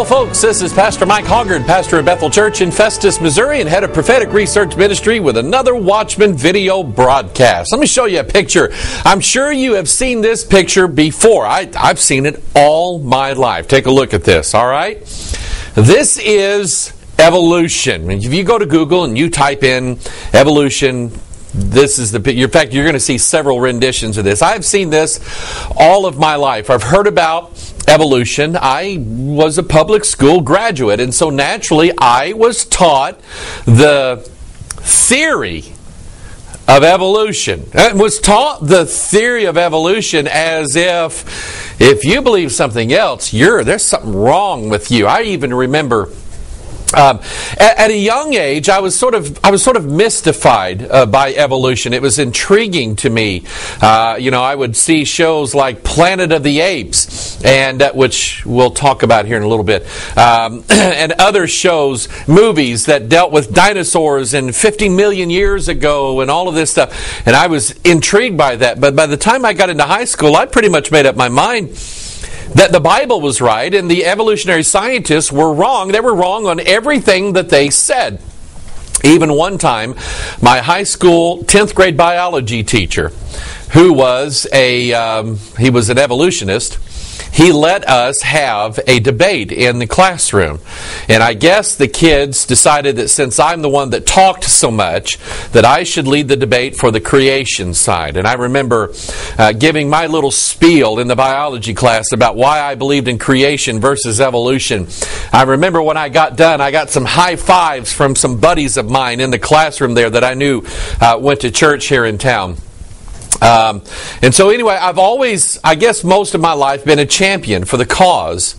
folks, this is Pastor Mike Hoggard, pastor of Bethel Church in Festus, Missouri, and head of prophetic research ministry with another Watchman video broadcast. Let me show you a picture. I'm sure you have seen this picture before. I've seen it all my life. Take a look at this, all right? This is evolution. If you go to Google and you type in evolution, this is the picture. In fact, you're going to see several renditions of this. I've seen this all of my life. I've heard about evolution. I was a public school graduate, and so naturally I was taught the theory of evolution. I was taught the theory of evolution as if you believe something else, there's something wrong with you. I even remember at a young age, I was sort of mystified by evolution. It was intriguing to me. I would see shows like Planet of the Apes, and which we'll talk about here in a little bit, and other shows, movies that dealt with dinosaurs and 50 million years ago, and all of this stuff. And I was intrigued by that. But by the time I got into high school, I pretty much made up my mind that the Bible was right and the evolutionary scientists were wrong. They were wrong on everything that they said. Even one time, my high school 10th grade biology teacher, who was he was an evolutionist, he let us have a debate in the classroom. And I guess the kids decided that since I'm the one that talked so much, that I should lead the debate for the creation side. And I remember giving my little spiel in the biology class about why I believed in creation versus evolution. I remember when I got done, I got some high fives from some buddies of mine in the classroom there that I knew went to church here in town. And so anyway, I've always, I guess most of my life, been a champion for the cause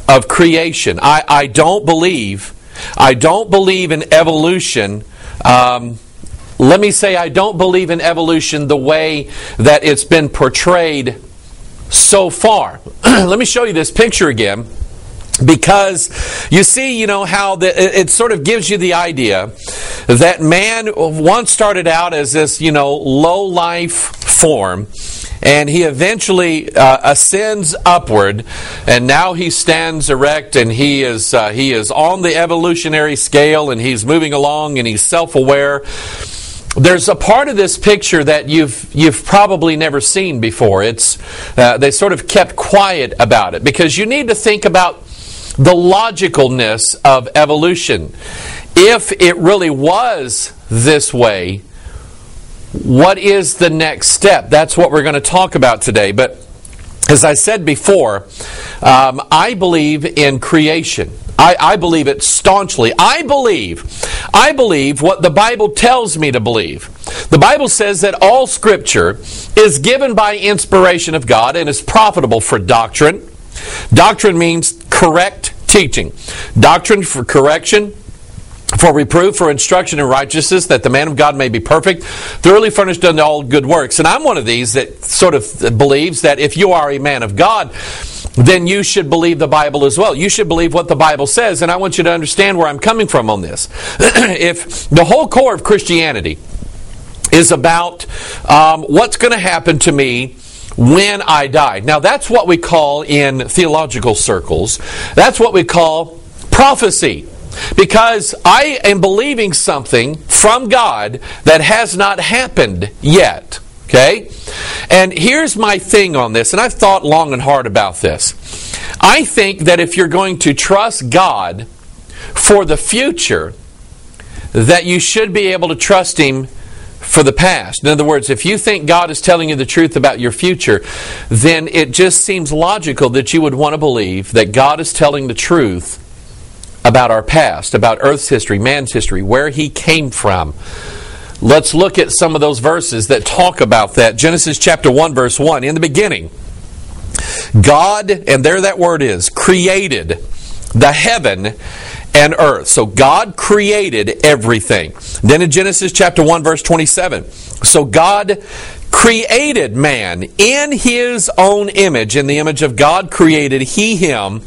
of creation. I don't believe in evolution. Let me say I don't believe in evolution the way that it's been portrayed so far. Let me show you this picture again. Because you see, how it sort of gives you the idea that man once started out as this, low-life form, and he eventually ascends upward, and now he stands erect, and he is on the evolutionary scale, and he's moving along, and he's self-aware. There's a part of this picture that you've probably never seen before. It's they sort of kept quiet about it because you need to think about the logicalness of evolution. If it really was this way, what is the next step? That's what we're going to talk about today. But as I said before, I believe in creation. I believe it staunchly. I believe what the Bible tells me to believe. The Bible says that all Scripture is given by inspiration of God and is profitable for doctrine. Doctrine means correct teaching. Doctrine for correction, for reproof, for instruction in righteousness, that the man of God may be perfect, thoroughly furnished unto all good works. And I'm one of these that sort of believes that if you are a man of God, then you should believe the Bible as well. You should believe what the Bible says. And I want you to understand where I'm coming from on this. If the whole core of Christianity is about what's going to happen to me when I die. Now that's what we call in theological circles, that's what we call prophecy. Because I am believing something from God that has not happened yet. Okay? And here's my thing on this, and I've thought long and hard about this. I think that if you're going to trust God for the future, that you should be able to trust Him for the past. In other words, if you think God is telling you the truth about your future, then it just seems logical that you would want to believe that God is telling the truth about our past, about Earth's history, man's history, where He came from. Let's look at some of those verses that talk about that. Genesis chapter 1, verse 1. In the beginning, God, and there that word is, created the heaven and earth. So God created everything. Then in Genesis chapter 1, verse 27. So God created man in His own image. In the image of God created He him.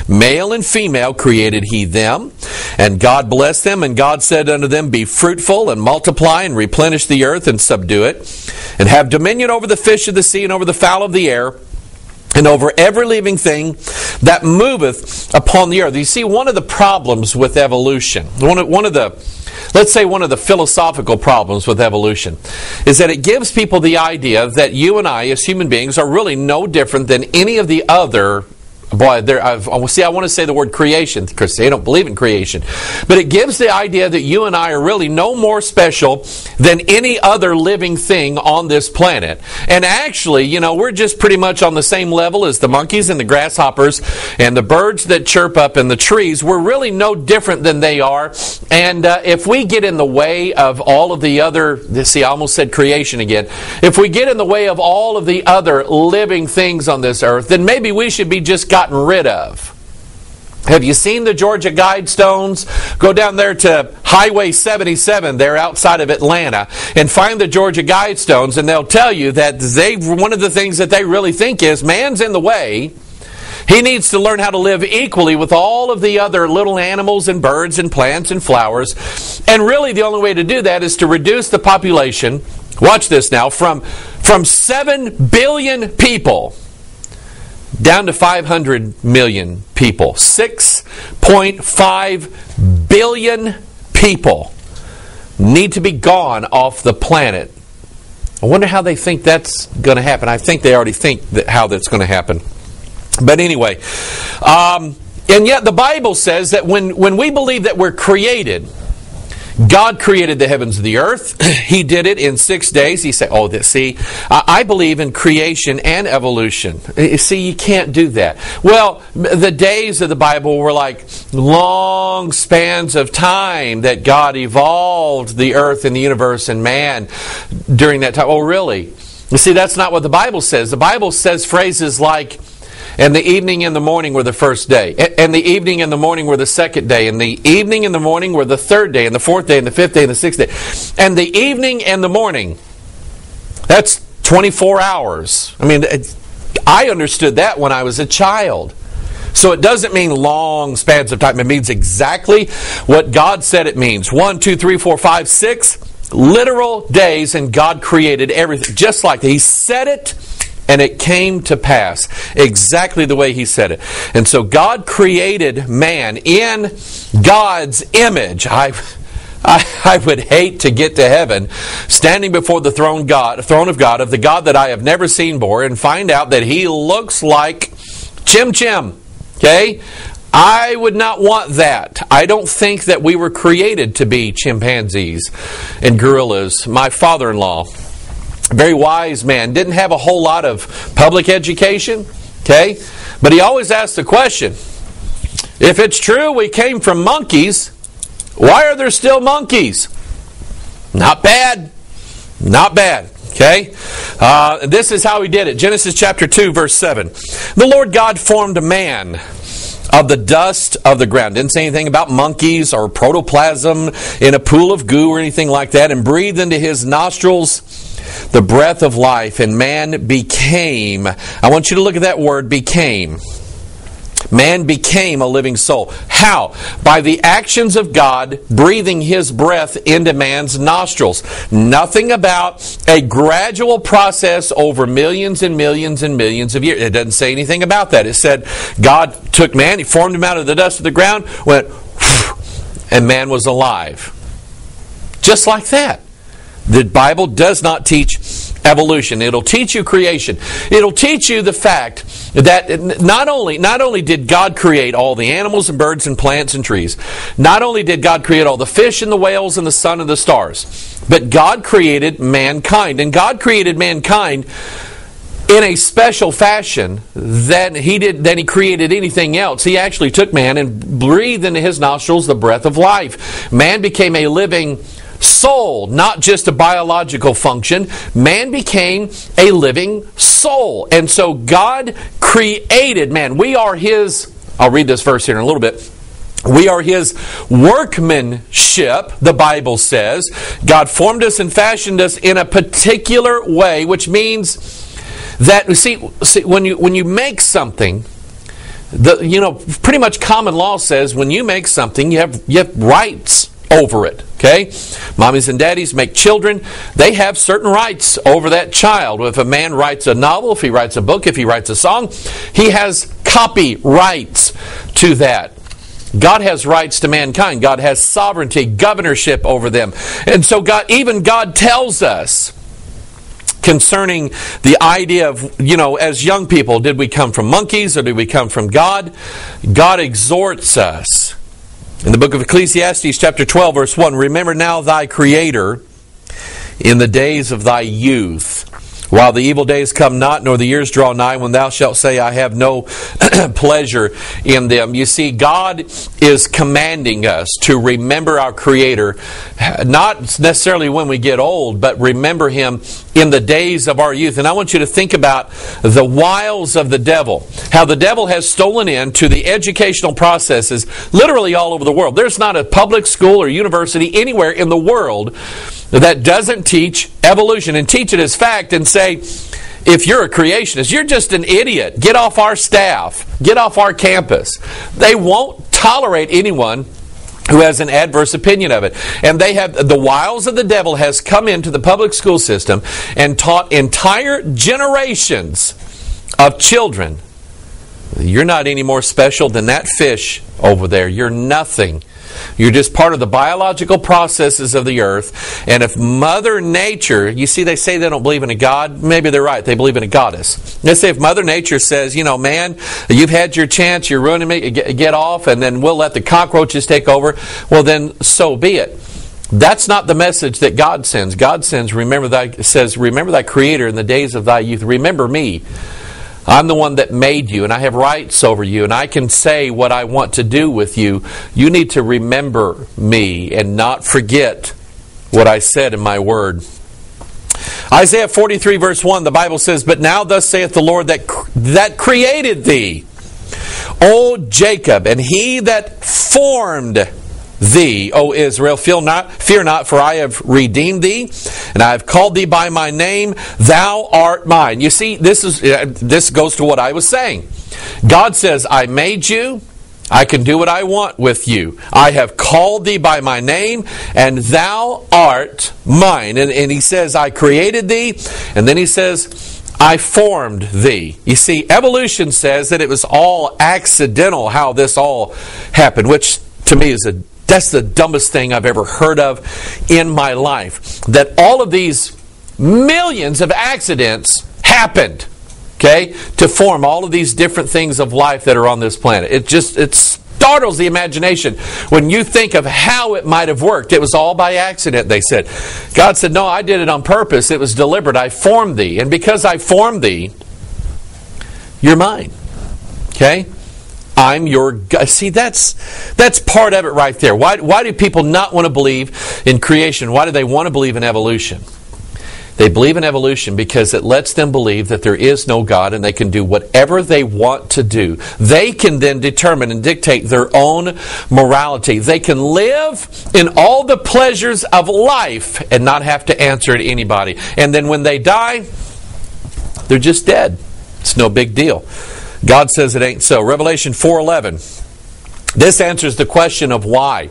Male and female created He them. And God blessed them, and God said unto them, Be fruitful, and multiply, and replenish the earth, and subdue it, and have dominion over the fish of the sea, and over the fowl of the air, and over every living thing that moveth upon the earth. You see, one of the problems with evolution, one of the philosophical problems with evolution, is that it gives people the idea that you and I, as human beings, are really no different than any of the other. I want to say the word creation, because they don't believe in creation. But it gives the idea that you and I are really no more special than any other living thing on this planet. And actually, we're just pretty much on the same level as the monkeys and the grasshoppers and the birds that chirp up in the trees. We're really no different than they are. And if we get in the way of all of the other, I almost said creation again. If we get in the way of all of the other living things on this earth, then maybe we should be just gotten rid of. Have you seen the Georgia Guidestones? Go down there to Highway 77 there outside of Atlanta and find the Georgia Guidestones, and they'll tell you that one of the things that they really think is man's in the way. He needs to learn how to live equally with all of the other little animals and birds and plants and flowers. And really the only way to do that is to reduce the population, watch this now, from 7 billion people down to 500 million people. 6.5 billion people need to be gone off the planet. I wonder how they think that's going to happen. I think they already think how that's going to happen. But anyway, and yet the Bible says that when we believe that we're created, God created the heavens and the earth. He did it in 6 days. He said, I believe in creation and evolution. See, you can't do that. Well, the days of the Bible were like long spans of time that God evolved the earth and the universe and man during that time. Oh, really? You see, that's not what the Bible says. The Bible says phrases like, and the evening and the morning were the first day. And the evening and the morning were the second day. And the evening and the morning were the third day. And the fourth day and the fifth day and the sixth day. And the evening and the morning, that's 24 hours. I mean, I understood that when I was a child. So it doesn't mean long spans of time. It means exactly what God said it means. 1, 2, 3, 4, 5, 6 literal days, and God created everything. Just like that. He said it, and it came to pass exactly the way He said it. And so God created man in God's image. I would hate to get to heaven, standing before the throne of God, of the God that I have never seen before, and find out that He looks like Chim Chim. Okay? I would not want that. I don't think that we were created to be chimpanzees and gorillas. My father-in-law, very wise man, didn't have a whole lot of public education, okay? But he always asked the question, if it's true we came from monkeys, why are there still monkeys? Not bad. Not bad. Okay? This is how he did it. Genesis chapter 2, verse 7. The Lord God formed a man of the dust of the ground. Didn't say anything about monkeys or protoplasm in a pool of goo or anything like that. And breathed into his nostrils the breath of life, and man became. I want you to look at that word, became. Man became a living soul. How? By the actions of God breathing His breath into man's nostrils. Nothing about a gradual process over millions and millions and millions of years. It doesn't say anything about that. It said God took man, He formed him out of the dust of the ground, went, and man was alive. Just like that. The Bible does not teach evolution. It'll teach you creation. It'll teach you the fact that not only did God create all the animals and birds and plants and trees, not only did God create all the fish and the whales and the sun and the stars, but God created mankind. And God created mankind in a special fashion than He created anything else. He actually took man and breathed into his nostrils the breath of life. Man became a living soul, not just a biological function. Man became a living soul. And so God created man. We are His, I'll read this verse here in a little bit. We are His workmanship, the Bible says. God formed us and fashioned us in a particular way, which means that, see when you make something, pretty much common law says when you make something, you have rights. over it. Okay? Mommies and daddies make children. They have certain rights over that child. If a man writes a novel, if he writes a book, if he writes a song, he has copyrights to that. God has rights to mankind. God has sovereignty, governorship over them. And so God tells us concerning the idea of, as young people, did we come from monkeys or did we come from God? God exhorts us. In the book of Ecclesiastes, chapter 12, verse 1, remember now thy Creator in the days of thy youth, while the evil days come not, nor the years draw nigh, when thou shalt say, I have no pleasure in them. You see, God is commanding us to remember our Creator, not necessarily when we get old, but remember Him in the days of our youth. And I want you to think about the wiles of the devil, how the devil has stolen into the educational processes literally all over the world. There's not a public school or university anywhere in the world that doesn't teach evolution and teach it as fact and say, if you're a creationist, you're just an idiot. Get off our staff. Get off our campus. They won't tolerate anyone who has an adverse opinion of it. And they have, the wiles of the devil has come into the public school system and taught entire generations of children, you're not any more special than that fish over there. You're nothing. You're just part of the biological processes of the earth. And if Mother Nature, you see, they say they don't believe in a God. Maybe they're right. They believe in a goddess. They say if Mother Nature says, man, you've had your chance, you're ruining me, get off, and then we'll let the cockroaches take over, well then, so be it. That's not the message that God sends. God sends, remember thy Creator in the days of thy youth. Remember me. I'm the one that made you, and I have rights over you, and I can say what I want to do with you. You need to remember me and not forget what I said in my word. Isaiah 43 verse 1, the Bible says, But now thus saith the Lord that created thee, O Jacob, and he that formed thee, O Israel, fear not, for I have redeemed thee, and I have called thee by my name. Thou art mine. You see, this goes to what I was saying. God says, I made you. I can do what I want with you. I have called thee by my name, and thou art mine. And He says, I created thee, and then He says, I formed thee. You see, evolution says that it was all accidental how this all happened, which to me is that's the dumbest thing I've ever heard of in my life. That all of these millions of accidents happened, okay, to form all of these different things of life that are on this planet. It startles the imagination when you think of how it might have worked. It was all by accident, they said. God said, no, I did it on purpose. It was deliberate. I formed thee. And because I formed thee, you're mine. Okay? I'm your God. See, that's part of it right there. Why do people not want to believe in creation? Why do they want to believe in evolution? They believe in evolution because it lets them believe that there is no God and they can do whatever they want to do. They can then determine and dictate their own morality. They can live in all the pleasures of life and not have to answer to anybody. And then when they die, they're just dead. It's no big deal. God says it ain't so. Revelation 4:11. This answers the question of why.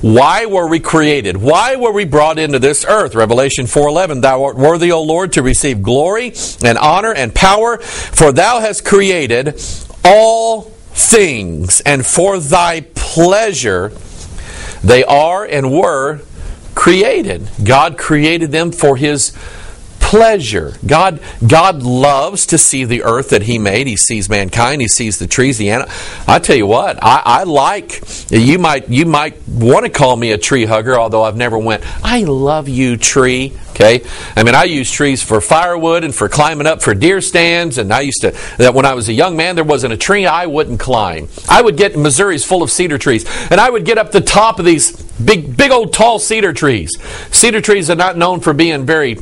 Why were we created? Why were we brought into this earth? Revelation 4:11. Thou art worthy, O Lord, to receive glory and honor and power, for thou hast created all things, and for thy pleasure they are and were created. God created them for His pleasure. God loves to see the earth that He made. He sees mankind. He sees the trees, the animals. I tell you what, I like, you might want to call me a tree hugger, although I've never went, I love you, tree. Okay? I mean, I use trees for firewood and for climbing up for deer stands, and when I was a young man, there wasn't a tree I wouldn't climb. Missouri's full of cedar trees, and I would get up the top of these big old tall cedar trees. Cedar trees are not known for being very,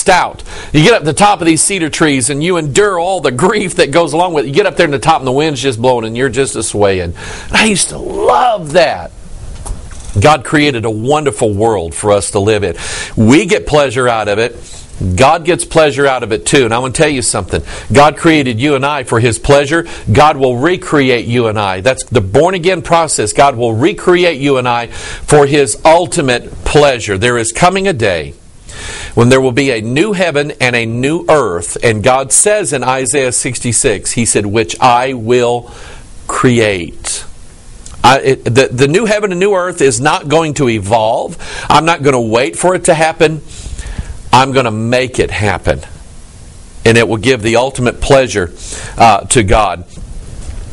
stout. You get up the top of these cedar trees and you endure all the grief that goes along with it. You get up there in the top and the wind's just blowing and you're just a swaying. I used to love that. God created a wonderful world for us to live in. We get pleasure out of it. God gets pleasure out of it too. And I want to tell you something. God created you and I for His pleasure. God will recreate you and I. That's the born again process. God will recreate you and I for His ultimate pleasure. There is coming a day when there will be a new heaven and a new earth. And God says in Isaiah 66, He said, which I will create. The new heaven and new earth is not going to evolve. I'm not going to wait for it to happen. I'm going to make it happen. And it will give the ultimate pleasure to God.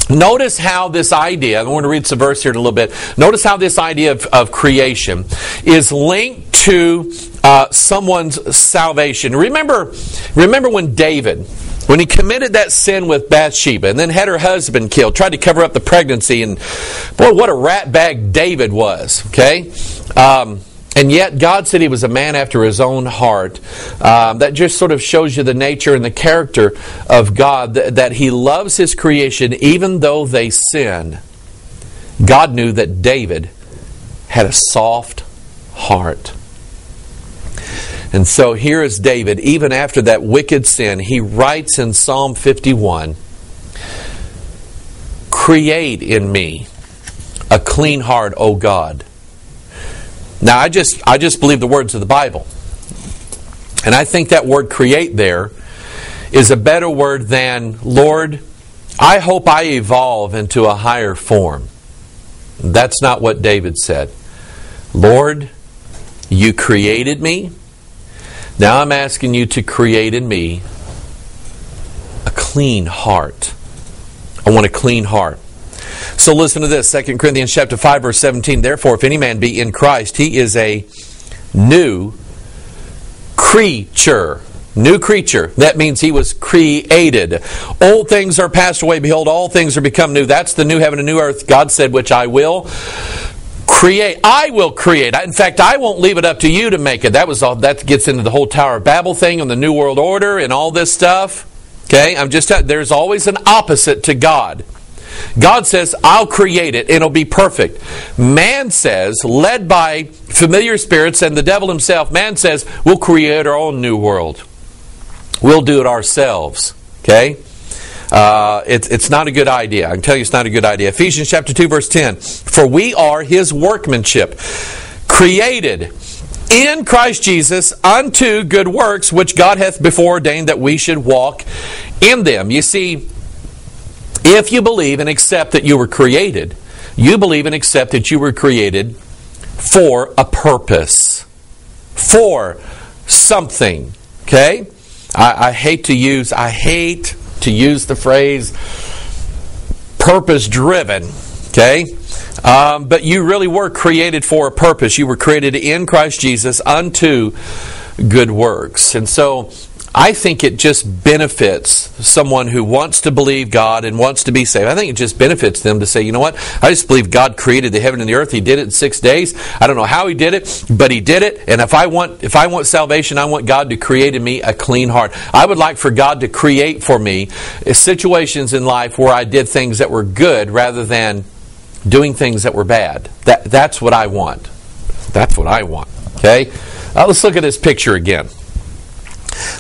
Notice how this idea, I'm going to read some verse here in a little bit. Notice how this idea of creation is linked to someone's salvation. Remember when David, when he committed that sin with Bathsheba and then had her husband killed, tried to cover up the pregnancy, and boy, what a rat bag David was, okay? And yet God said he was a man after His own heart. That just sort of shows you the nature and the character of God, that He loves His creation even though they sin. God knew that David had a soft heart. And so here is David, even after that wicked sin, he writes in Psalm 51, create in me a clean heart, O God. Now, I just believe the words of the Bible. And I think that word create there is a better word than, Lord, I hope I evolve into a higher form. That's not what David said. Lord, you created me. Now I'm asking you to create in me a clean heart. I want a clean heart. So listen to this, 2 Corinthians chapter 5, verse 17. Therefore, if any man be in Christ, he is a new creature. New creature. That means he was created. Old things are passed away. Behold, all things are become new. That's the new heaven and new earth. God said, which I will create. I will create. In fact, I won't leave it up to you to make it. That gets into the whole Tower of Babel thing and the New World Order and all this stuff. Okay? There's always an opposite to God. God says, I'll create it, and it'll be perfect. Man says, led by familiar spirits and the devil himself, man says, we'll create our own new world. We'll do it ourselves. Okay? It's not a good idea. I can tell you it's not a good idea. Ephesians chapter 2, verse 10. For we are His workmanship, created in Christ Jesus unto good works, which God hath before ordained that we should walk in them. You see, if you believe and accept that you were created, you believe and accept that you were created for a purpose, for something. Okay? I hate to use the phrase purpose-driven. Okay? But you really were created for a purpose. You were created in Christ Jesus unto good works. And so I think it just benefits someone who wants to believe God and wants to be saved. I think it just benefits them to say, you know what? I just believe God created the heaven and the earth. He did it in 6 days. I don't know how He did it, but He did it. And if I want salvation, I want God to create in me a clean heart. I would like for God to create for me situations in life where I did things that were good rather than doing things that were bad. That's what I want. That's what I want. Okay? Let's look at this picture again.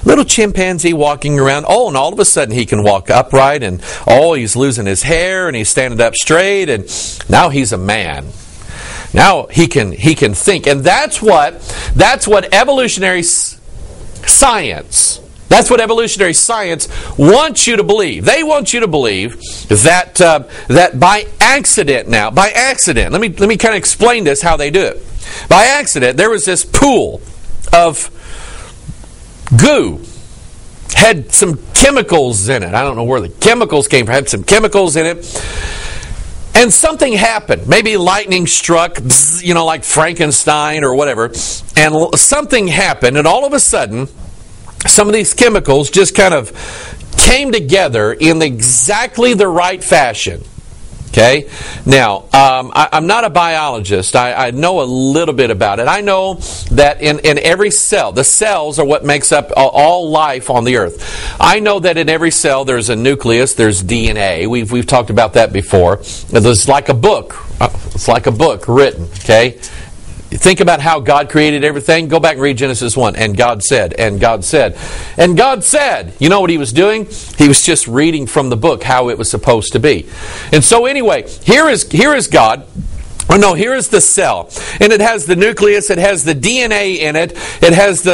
Little chimpanzee walking around. Oh, and all of a sudden he can walk upright, and he's losing his hair, and he's standing up straight, and now he's a man. Now he can think, and that's what evolutionary science. That's what evolutionary science wants you to believe. They want you to believe that by accident. Let me kind of explain this how they do it. By accident, there was this pool of goo, had some chemicals in it. I don't know where the chemicals came from. Had some chemicals in it. And something happened. Maybe lightning struck, like Frankenstein or whatever. And something happened, and all of a sudden, some of these chemicals just kind of came together in exactly the right fashion. Okay? Now, I'm not a biologist. I know a little bit about it. I know that in every cell, the cells are what makes up all life on the earth. I know that in every cell there's a nucleus, there's DNA. We've talked about that before. It's like a book. It's like a book written, okay? think about how God created everything. Go back and read Genesis 1. And God said, and God said, and God said. You know what he was doing? He was just reading from the book how it was supposed to be. And so anyway, here is God. Oh no, here is the cell. And it has the nucleus, it has the DNA in it, it has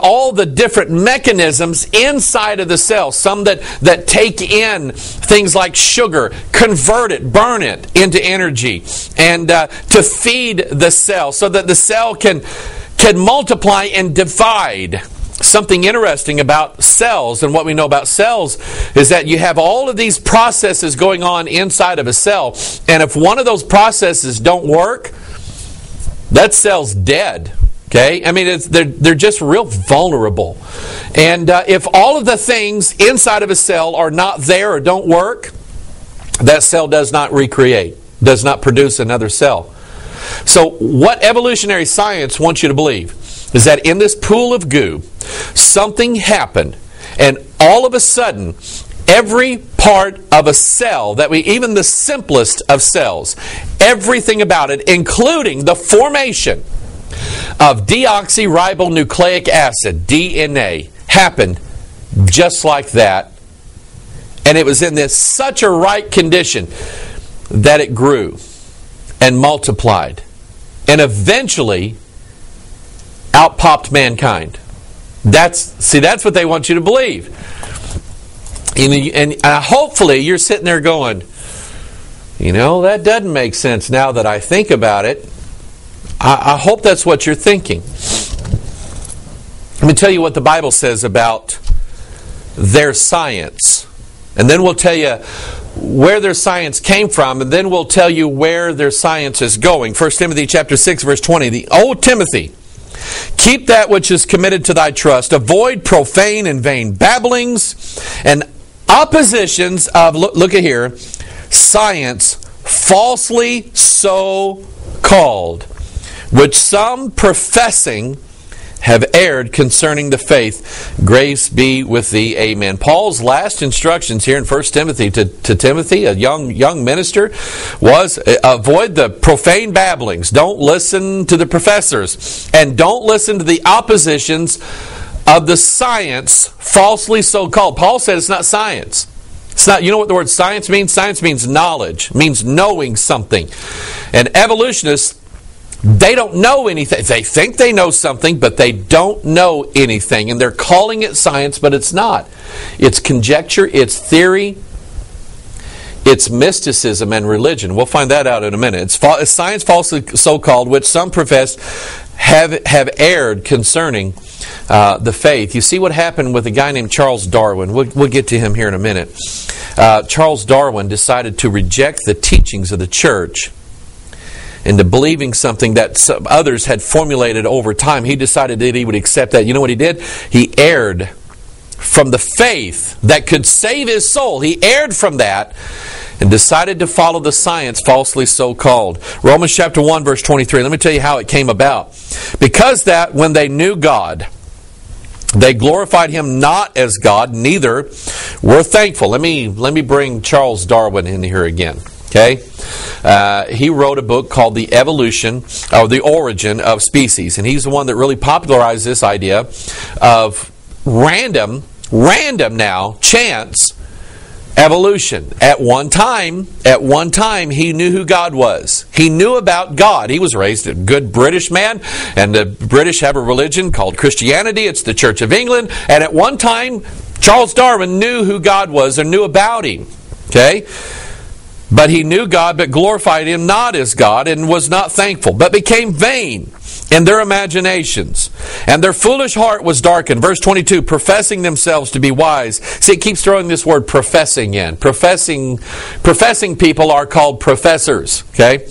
all the different mechanisms inside of the cell. Some that take in things like sugar, convert it, burn it into energy, and to feed the cell so that the cell can multiply and divide. Something interesting about cells, and what we know about cells, is that you have all of these processes going on inside of a cell, and if one of those processes don't work, that cell's dead. Okay? I mean, they're just real vulnerable. And if all of the things inside of a cell are not there or don't work, that cell does not recreate, does not produce another cell. So what evolutionary science wants you to believe is that in this pool of goo, something happened, and all of a sudden, every part of a cell, even the simplest of cells, everything about it, including the formation of deoxyribonucleic acid, DNA, happened just like that. And it was in such a right condition that it grew and multiplied. And eventually, out popped mankind. That's what they want you to believe. And hopefully you're sitting there going, that doesn't make sense now that I think about it. I hope that's what you're thinking. Let me tell you what the Bible says about their science. And then we'll tell you where their science came from, and then we'll tell you where their science is going. 1 Timothy chapter 6, verse 20. The old Timothy, keep that which is committed to thy trust. Avoid profane and vain babblings and oppositions of, look at here, science falsely so called, which some professing have erred concerning the faith. Grace be with thee. Amen. Paul's last instructions here in 1 Timothy to Timothy, a young minister, was avoid the profane babblings. Don't listen to the professors. And don't listen to the oppositions of the science falsely so called. Paul said it's not science. It's not. You know what the word science means? Science means knowledge. It means knowing something. And evolutionists, they don't know anything. They think they know something, but they don't know anything. And they're calling it science, but it's not. It's conjecture, it's theory, it's mysticism and religion. We'll find that out in a minute. It's science falsely so-called, which some profess have erred concerning the faith. You see what happened with a guy named Charles Darwin. We'll get to him here in a minute. Charles Darwin decided to reject the teachings of the church into believing something that some others had formulated over time. He decided that he would accept that. You know what he did? He erred from the faith that could save his soul. He erred from that and decided to follow the science falsely so called. Romans chapter 1 verse 23. Let me tell you how it came about. Because that when they knew God, they glorified Him not as God, neither were thankful. Let me bring Charles Darwin in here again. Okay? He wrote a book called The Evolution, or The Origin of Species. And he's the one that really popularized this idea of random now, chance evolution. At one time, he knew who God was. He knew about God. He was raised a good British man, and the British have a religion called Christianity. It's the Church of England. And at one time, Charles Darwin knew who God was, or knew about Him. Okay? But he knew God, but glorified Him not as God, and was not thankful, but became vain in their imaginations. And their foolish heart was darkened. Verse 22, professing themselves to be wise. See, it keeps throwing this word professing in. Professing people are called professors. Okay?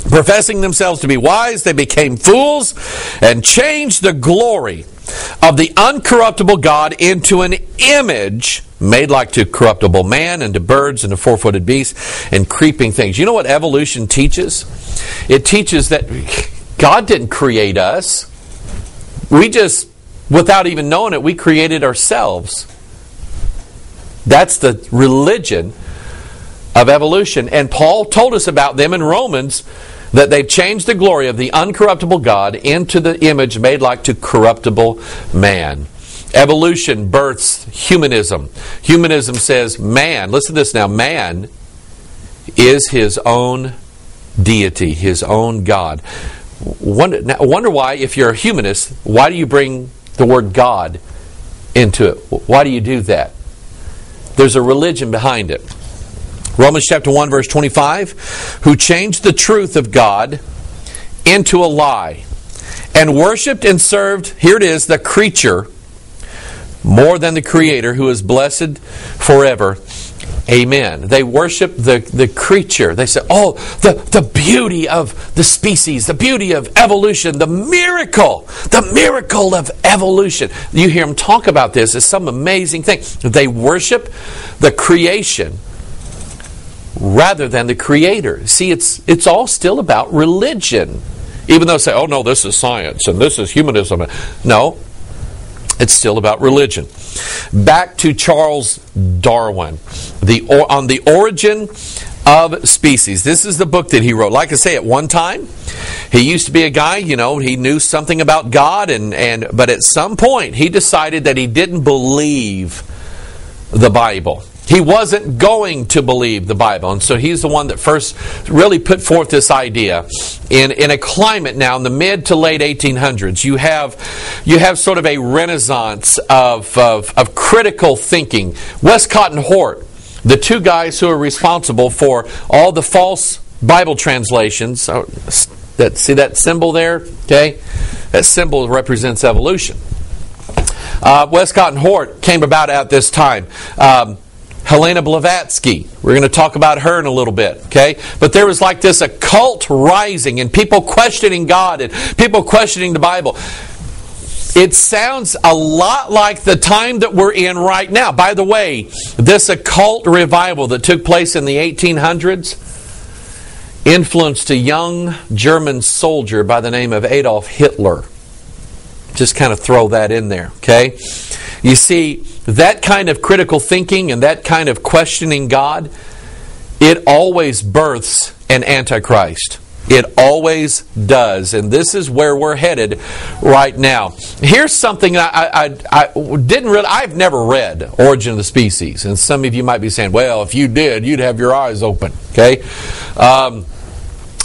Professing themselves to be wise, they became fools and changed the glory of the uncorruptible God into an image made like to corruptible man and to birds and to four-footed beasts and creeping things. You know what evolution teaches? It teaches that God didn't create us. We just, without even knowing it, we created ourselves. That's the religion of evolution. And Paul told us about them in Romans that they've changed the glory of the uncorruptible God into the image made like to corruptible man. Evolution births humanism. Humanism says man, listen to this now, man is his own deity, his own God. Wonder why, if you're a humanist, why do you bring the word God into it? Why do you do that? There's a religion behind it. Romans chapter 1 verse 25, who changed the truth of God into a lie and worshipped and served, here it is, the creature more than the Creator, who is blessed forever. Amen. They worship the creature. They say, oh, the beauty of the species, the beauty of evolution, the miracle of evolution. You hear them talk about this as some amazing thing. They worship the creation rather than the Creator. See, it's all still about religion. Even though they say, oh no, this is science and this is humanism. No, it's still about religion. Back to Charles Darwin, on the origin of species. This is the book that he wrote. Like I say, at one time, he used to be a guy, he knew something about God, but at some point, he decided that he didn't believe the Bible. He wasn't going to believe the Bible. And so he's the one that first really put forth this idea. In a climate now in the mid to late 1800s, you have sort of a renaissance of critical thinking. Westcott and Hort, the two guys who are responsible for all the false Bible translations. See that symbol there? Okay, that symbol represents evolution. Westcott and Hort came about at this time. Helena Blavatsky. We're going to talk about her in a little bit, okay? But there was like this occult rising and people questioning God and people questioning the Bible. It sounds a lot like the time that we're in right now. By the way, this occult revival that took place in the 1800s influenced a young German soldier by the name of Adolf Hitler. Just kind of throw that in there, okay? You see, that kind of critical thinking and that kind of questioning God, it always births an Antichrist. It always does. And this is where we're headed right now. Here's something I've never read Origin of the Species. And some of you might be saying, well, if you did, you'd have your eyes open. Okay?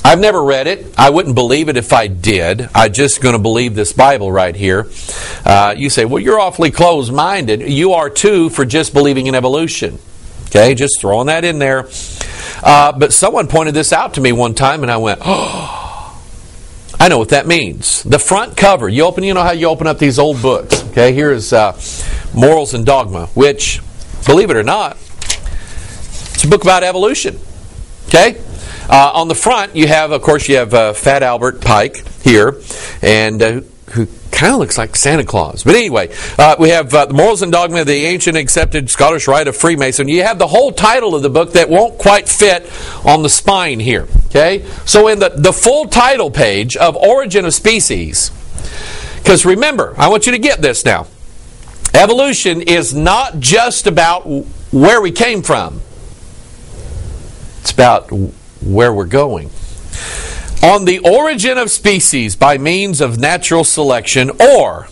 I've never read it. I wouldn't believe it if I did. I'm just going to believe this Bible right here. You say, well, you're awfully closed-minded. You are too for just believing in evolution. Okay, just throwing that in there. But someone pointed this out to me one time and I went, oh, I know what that means. The front cover, you know how you open up these old books. Okay, here is Morals and Dogma, which, believe it or not, it's a book about evolution. Okay? On the front, you have Fat Albert Pike here, and who kind of looks like Santa Claus. But anyway, we have the Morals and Dogma of the Ancient Accepted Scottish Rite of Freemason. You have the whole title of the book that won't quite fit on the spine here. Okay, so in the full title page of Origin of Species, because remember, I want you to get this now. Evolution is not just about where we came from. It's about where we're going. On the origin of species by means of natural selection, or,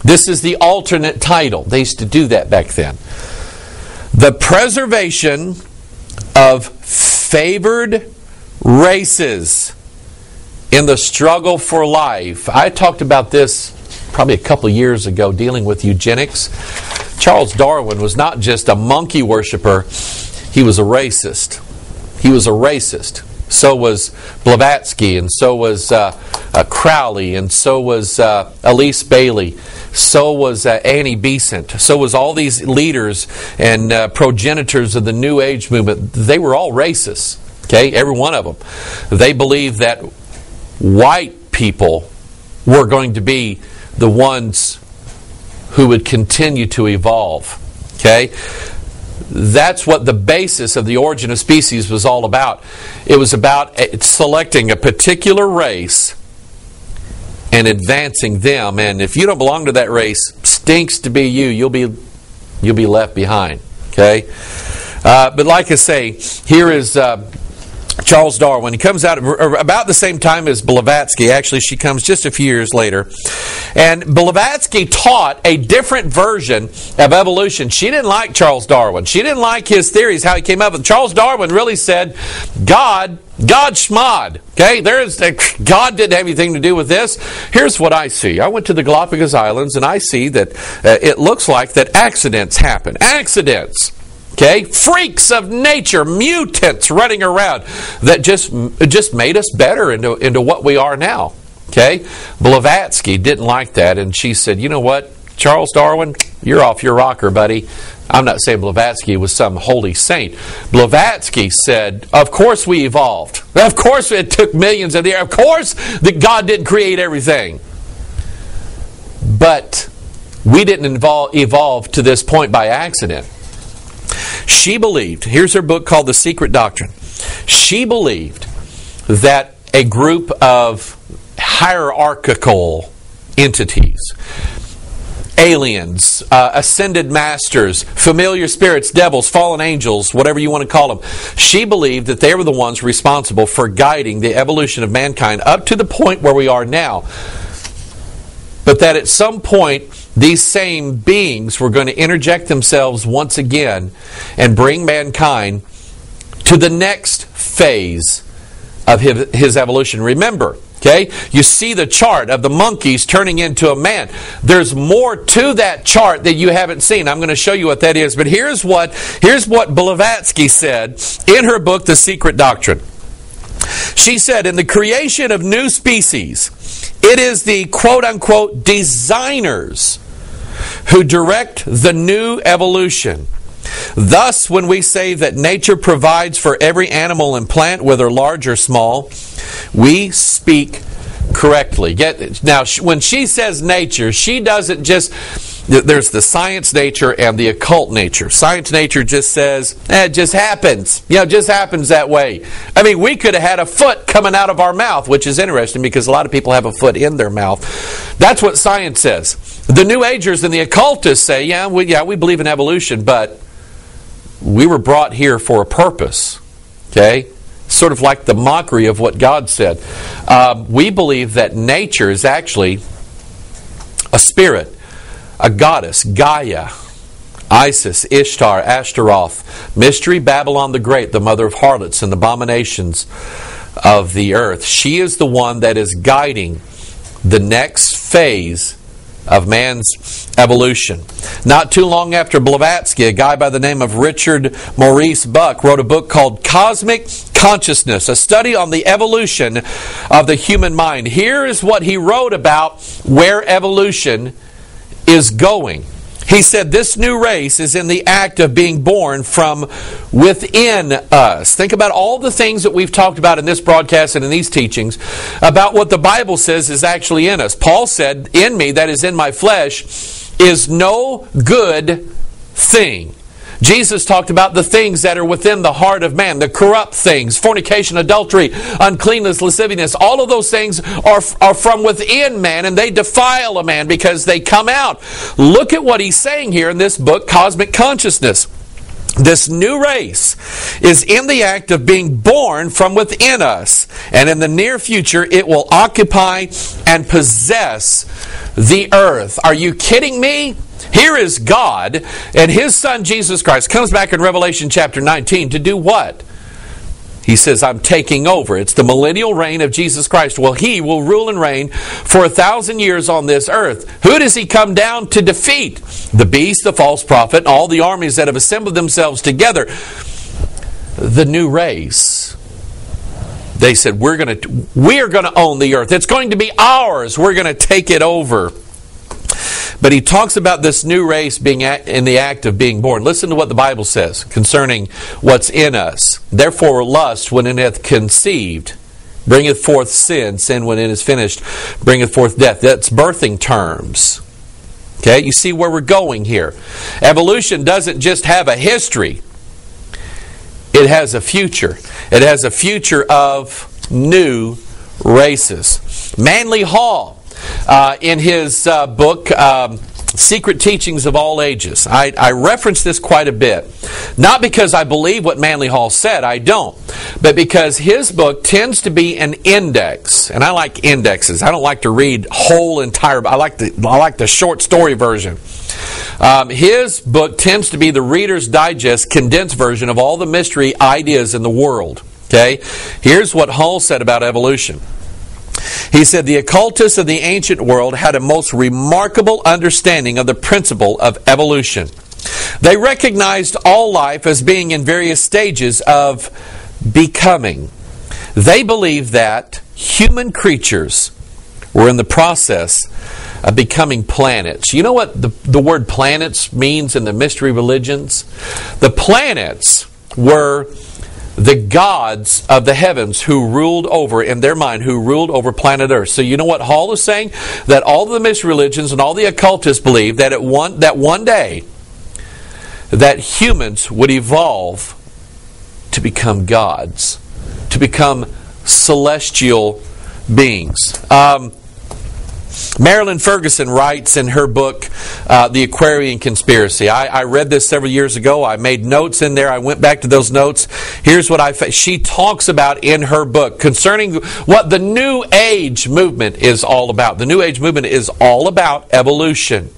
this is the alternate title. They used to do that back then. The preservation of favored races in the struggle for life. I talked about this probably a couple of years ago dealing with eugenics. Charles Darwin was not just a monkey worshiper, he was a racist. He was a racist. So was Blavatsky, and so was Crowley, and so was Elise Bailey, so was Annie Besant, so was all these leaders and progenitors of the New Age movement. They were all racists, okay, every one of them. They believed that white people were going to be the ones who would continue to evolve, okay? That's what the basis of the Origin of Species was all about. It was about selecting a particular race and advancing them. And if you don't belong to that race, stinks to be you. You'll be left behind. Okay. But like I say, here is Charles Darwin. He comes out about the same time as Blavatsky. Actually, she comes just a few years later. And Blavatsky taught a different version of evolution. She didn't like Charles Darwin. She didn't like his theories, how he came up with. Charles Darwin really said, God schmod. Okay, God didn't have anything to do with this. Here's what I see. I went to the Galapagos Islands, and I see that it looks like that accidents happen. Accidents. Okay, freaks of nature, mutants running around that just made us better into what we are now. Okay, Blavatsky didn't like that, and she said, "You know what, Charles Darwin, you're off your rocker, buddy." I'm not saying Blavatsky was some holy saint. Blavatsky said, "Of course we evolved. Of course it took millions of years. Of course that God didn't create everything, but we didn't evolve to this point by accident." She believed, here's her book called The Secret Doctrine. She believed that a group of hierarchical entities, aliens, ascended masters, familiar spirits, devils, fallen angels, whatever you want to call them, she believed that they were the ones responsible for guiding the evolution of mankind up to the point where we are now. But that at some point, these same beings were going to interject themselves once again and bring mankind to the next phase of his evolution. Remember, okay, you see the chart of the monkeys turning into a man. There's more to that chart that you haven't seen. I'm going to show you what that is. But here's what Blavatsky said in her book, The Secret Doctrine. She said, in the creation of new species, it is the quote-unquote designers who direct the new evolution. Thus, when we say that nature provides for every animal and plant, whether large or small, we speak correctly. Now, when she says nature, she doesn't just... There's the science nature and the occult nature. Science nature just says, it just happens. It just happens that way. I mean, we could have had a foot coming out of our mouth, which is interesting because a lot of people have a foot in their mouth. That's what science says. The New Agers and the occultists say, we believe in evolution, but we were brought here for a purpose. Okay? Sort of like the mockery of what God said. We believe that nature is actually a spirit. A goddess, Gaia, Isis, Ishtar, Ashtaroth, Mystery Babylon the Great, the mother of harlots and abominations of the earth. She is the one that is guiding the next phase of man's evolution. Not too long after Blavatsky, a guy by the name of Richard Maurice Buck wrote a book called Cosmic Consciousness, a study on the evolution of the human mind. Here is what he wrote about where evolution is going. He said this new race is in the act of being born from within us. Think about all the things that we've talked about in this broadcast and in these teachings about what the Bible says is actually in us. Paul said, in me, that is in my flesh, is no good thing. Jesus talked about the things that are within the heart of man, the corrupt things, fornication, adultery, uncleanness, lasciviousness. All of those things are from within man, and they defile a man because they come out. Look at what he's saying here in this book, Cosmic Consciousness. This new race is in the act of being born from within us, and in the near future it will occupy and possess the earth. Are you kidding me? Here is God, and His Son Jesus Christ comes back in Revelation chapter 19 to do what? He says, I'm taking over. It's the millennial reign of Jesus Christ. Well, He will rule and reign for 1,000 years on this earth. Who does He come down to defeat? The beast, the false prophet, and all the armies that have assembled themselves together. The new race. They said, we're going to own the earth. It's going to be ours. We're going to take it over. But he talks about this new race being in the act of being born. Listen to what the Bible says concerning what's in us. Therefore lust, when it hath conceived, bringeth forth sin. Sin, when it is finished, bringeth forth death. That's birthing terms. Okay, you see where we're going here. Evolution doesn't just have a history. It has a future. It has a future of new races. Manly Hall, in his book, Secret Teachings of All Ages. I reference this quite a bit. Not because I believe what Manly Hall said, I don't. But because his book tends to be an index. And I like indexes. I don't like to read whole entire... I like the short story version. His book tends to be the Reader's Digest condensed version of all the mystery ideas in the world. Okay? Here's what Hall said about evolution. He said, the occultists of the ancient world had a most remarkable understanding of the principle of evolution. They recognized all life as being in various stages of becoming. They believed that human creatures were in the process of becoming planets. You know what the word planets means in the mystery religions? The planets were the gods of the heavens who ruled over, in their mind, who ruled over planet Earth. So you know what Hall is saying? That all the mystery religions and all the occultists believe that one day that humans would evolve to become gods, to become celestial beings. Marilyn Ferguson writes in her book, The Aquarian Conspiracy. I read this several years ago. I made notes in there. I went back to those notes. Here's what she talks about in her book concerning what the New Age movement is all about. The New Age movement is all about evolution.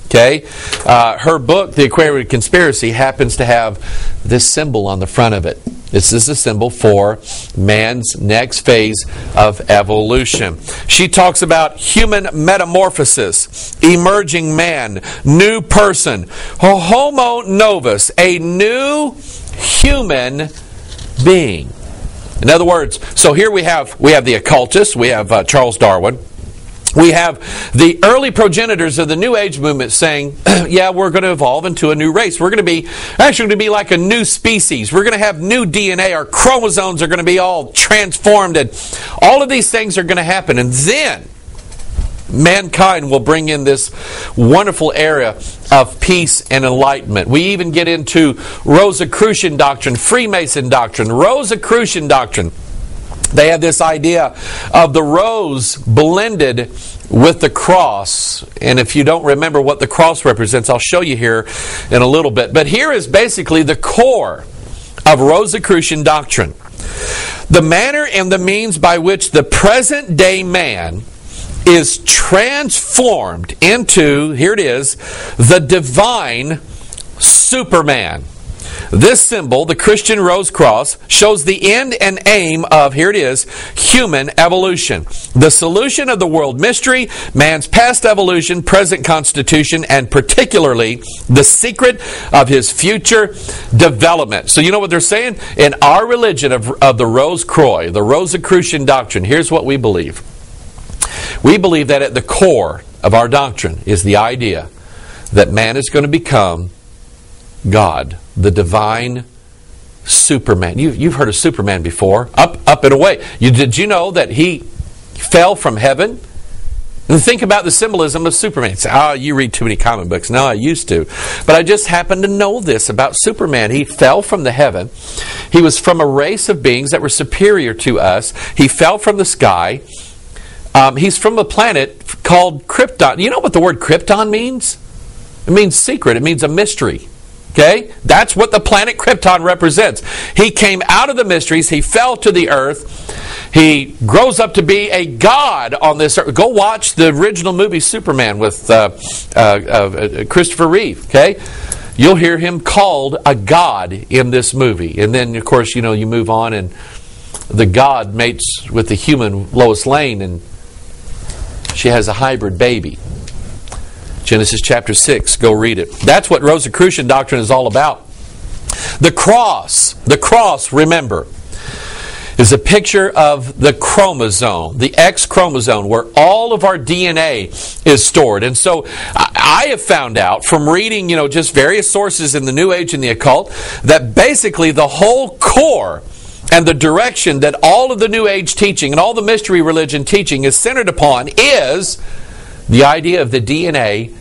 Okay? Her book, The Aquarian Conspiracy, happens to have this symbol on the front of it. This is a symbol for man's next phase of evolution. She talks about human metamorphosis, emerging man, new person, homo novus, a new human being. In other words, so here we have the occultists, we have Charles Darwin. We have the early progenitors of the New Age movement saying, yeah, we're going to evolve into a new race. We're going to be like a new species. We're going to have new DNA. Our chromosomes are going to be all transformed, and all of these things are going to happen. And then mankind will bring in this wonderful era of peace and enlightenment. We even get into Rosicrucian doctrine, Freemason doctrine, Rosicrucian doctrine. They have this idea of the rose blended with the cross. And if you don't remember what the cross represents, I'll show you here in a little bit. But here is basically the core of Rosicrucian doctrine. The manner and the means by which the present day man is transformed into, here it is, the divine Superman. This symbol, the Christian rose cross, shows the end and aim of, here it is, human evolution. The solution of the world mystery, man's past evolution, present constitution, and particularly the secret of his future development. So you know what they're saying? In our religion of the Rose Croix, the Rosicrucian doctrine, here's what we believe. We believe that at the core of our doctrine is the idea that man is going to become God, the divine Superman. You've heard of Superman before. Up and away. Did you know that he fell from heaven? And think about the symbolism of Superman. You say, you read too many comic books. No, I used to. But I just happen to know this about Superman. He fell from the heaven. He was from a race of beings that were superior to us. He fell from the sky. He's from a planet called Krypton. You know what the word Krypton means? It means secret. It means a mystery. Okay? That's what the planet Krypton represents. He came out of the mysteries. He fell to the earth. He grows up to be a god on this earth. Go watch the original movie Superman with Christopher Reeve. Okay? You'll hear him called a god in this movie. And then, of course, you move on and the god mates with the human Lois Lane and she has a hybrid baby. Genesis chapter 6, go read it. That's what Rosicrucian doctrine is all about. The cross, remember, is a picture of the chromosome, the X chromosome, where all of our DNA is stored. And so I have found out from reading, just various sources in the New Age and the occult, that basically the whole core and the direction that all of the New Age teaching and all the mystery religion teaching is centered upon is the idea of the DNA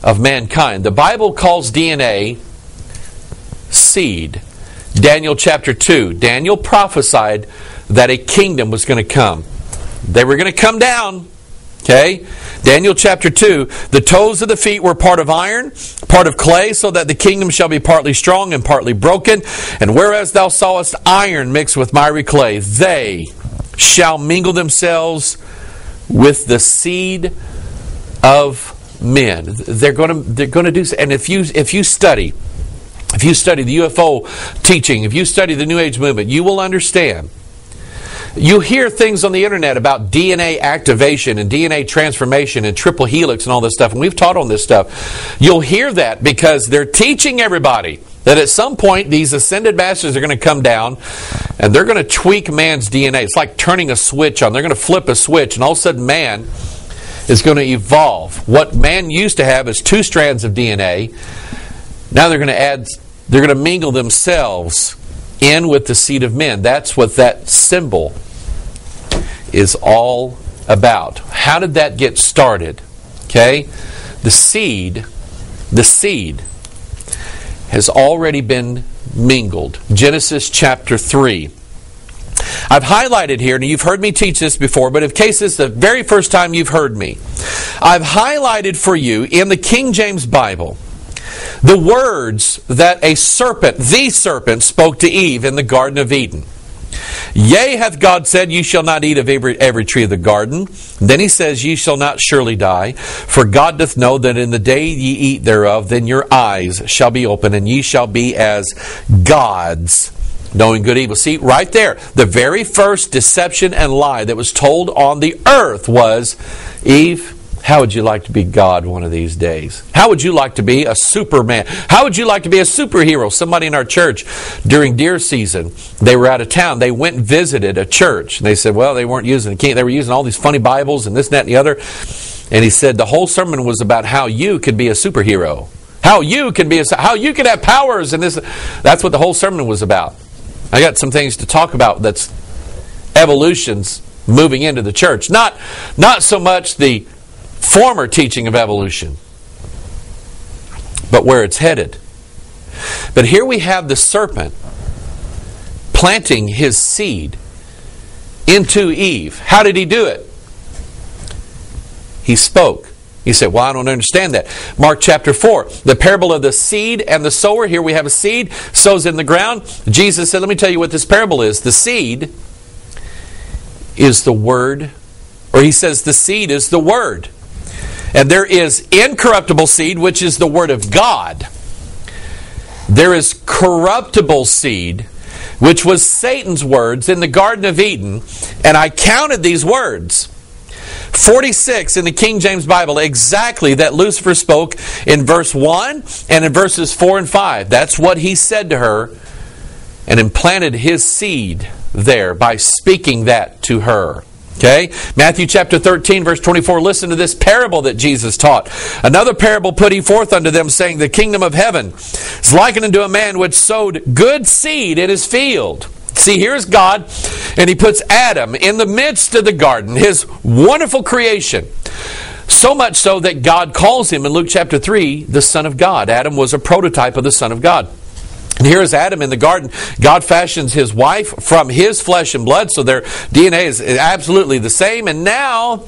of mankind. The Bible calls DNA seed. Daniel chapter 2. Daniel prophesied that a kingdom was going to come. They were going to come down. Okay? Daniel chapter 2, the toes of the feet were part of iron, part of clay, so that the kingdom shall be partly strong and partly broken. And whereas thou sawest iron mixed with miry clay, they shall mingle themselves with the seed of men. They're going to do so. And if you study the UFO teaching, if you study the New Age movement, you will understand. You hear things on the internet about DNA activation and DNA transformation and triple helix and all this stuff, and we've taught on this stuff. You'll hear that because they're teaching everybody that at some point these ascended masters are going to come down and they're going to tweak man's DNA. It's like turning a switch on. They're going to flip a switch, and all of a sudden man is going to evolve. What man used to have is 2 strands of DNA. Now they're going to mingle themselves in with the seed of men. That's what that symbol is all about. How did that get started? Okay? The seed has already been mingled. Genesis chapter 3. I've highlighted here, and you've heard me teach this before, but in case this is the very first time you've heard me, I've highlighted for you in the King James Bible the words that the serpent, spoke to Eve in the Garden of Eden. Yea, hath God said, ye shall not eat of every tree of the garden. Then he says, ye shall not surely die. For God doth know that in the day ye eat thereof, then your eyes shall be open, and ye shall be as gods, knowing good and evil. See, right there, the very first deception and lie that was told on the earth was, Eve, how would you like to be God one of these days? How would you like to be a Superman? How would you like to be a superhero? Somebody in our church during deer season, they were out of town. They went and visited a church. And they said, well, they weren't using the king. They were using all these funny Bibles and this, that, and the other. And he said the whole sermon was about how you could be a superhero. How you could have powers. And this. That's what the whole sermon was about. I got some things to talk about that's evolution's moving into the church. Not so much the former teaching of evolution, but where it's headed. But here we have the serpent planting his seed into Eve. How did he do it? He spoke. He said, well, I don't understand that. Mark chapter 4, the parable of the seed and the sower. Here we have a seed, sows in the ground. Jesus said, let me tell you what this parable is. The seed is the word, or he says the seed is the word. And there is incorruptible seed, which is the word of God. There is corruptible seed, which was Satan's words in the Garden of Eden. And I counted these words. 46 in the King James Bible, exactly, that Lucifer spoke in verse 1 and in verses 4 and 5. That's what he said to her and implanted his seed there by speaking that to her. Okay? Matthew chapter 13, verse 24. Listen to this parable that Jesus taught. Another parable put he forth unto them, saying, the kingdom of heaven is likened unto a man which sowed good seed in his field. See, here's God, and he puts Adam in the midst of the garden, his wonderful creation. So much so that God calls him in Luke chapter 3, the Son of God. Adam was a prototype of the Son of God. And here is Adam in the garden. God fashions his wife from his flesh and blood, so their DNA is absolutely the same. And now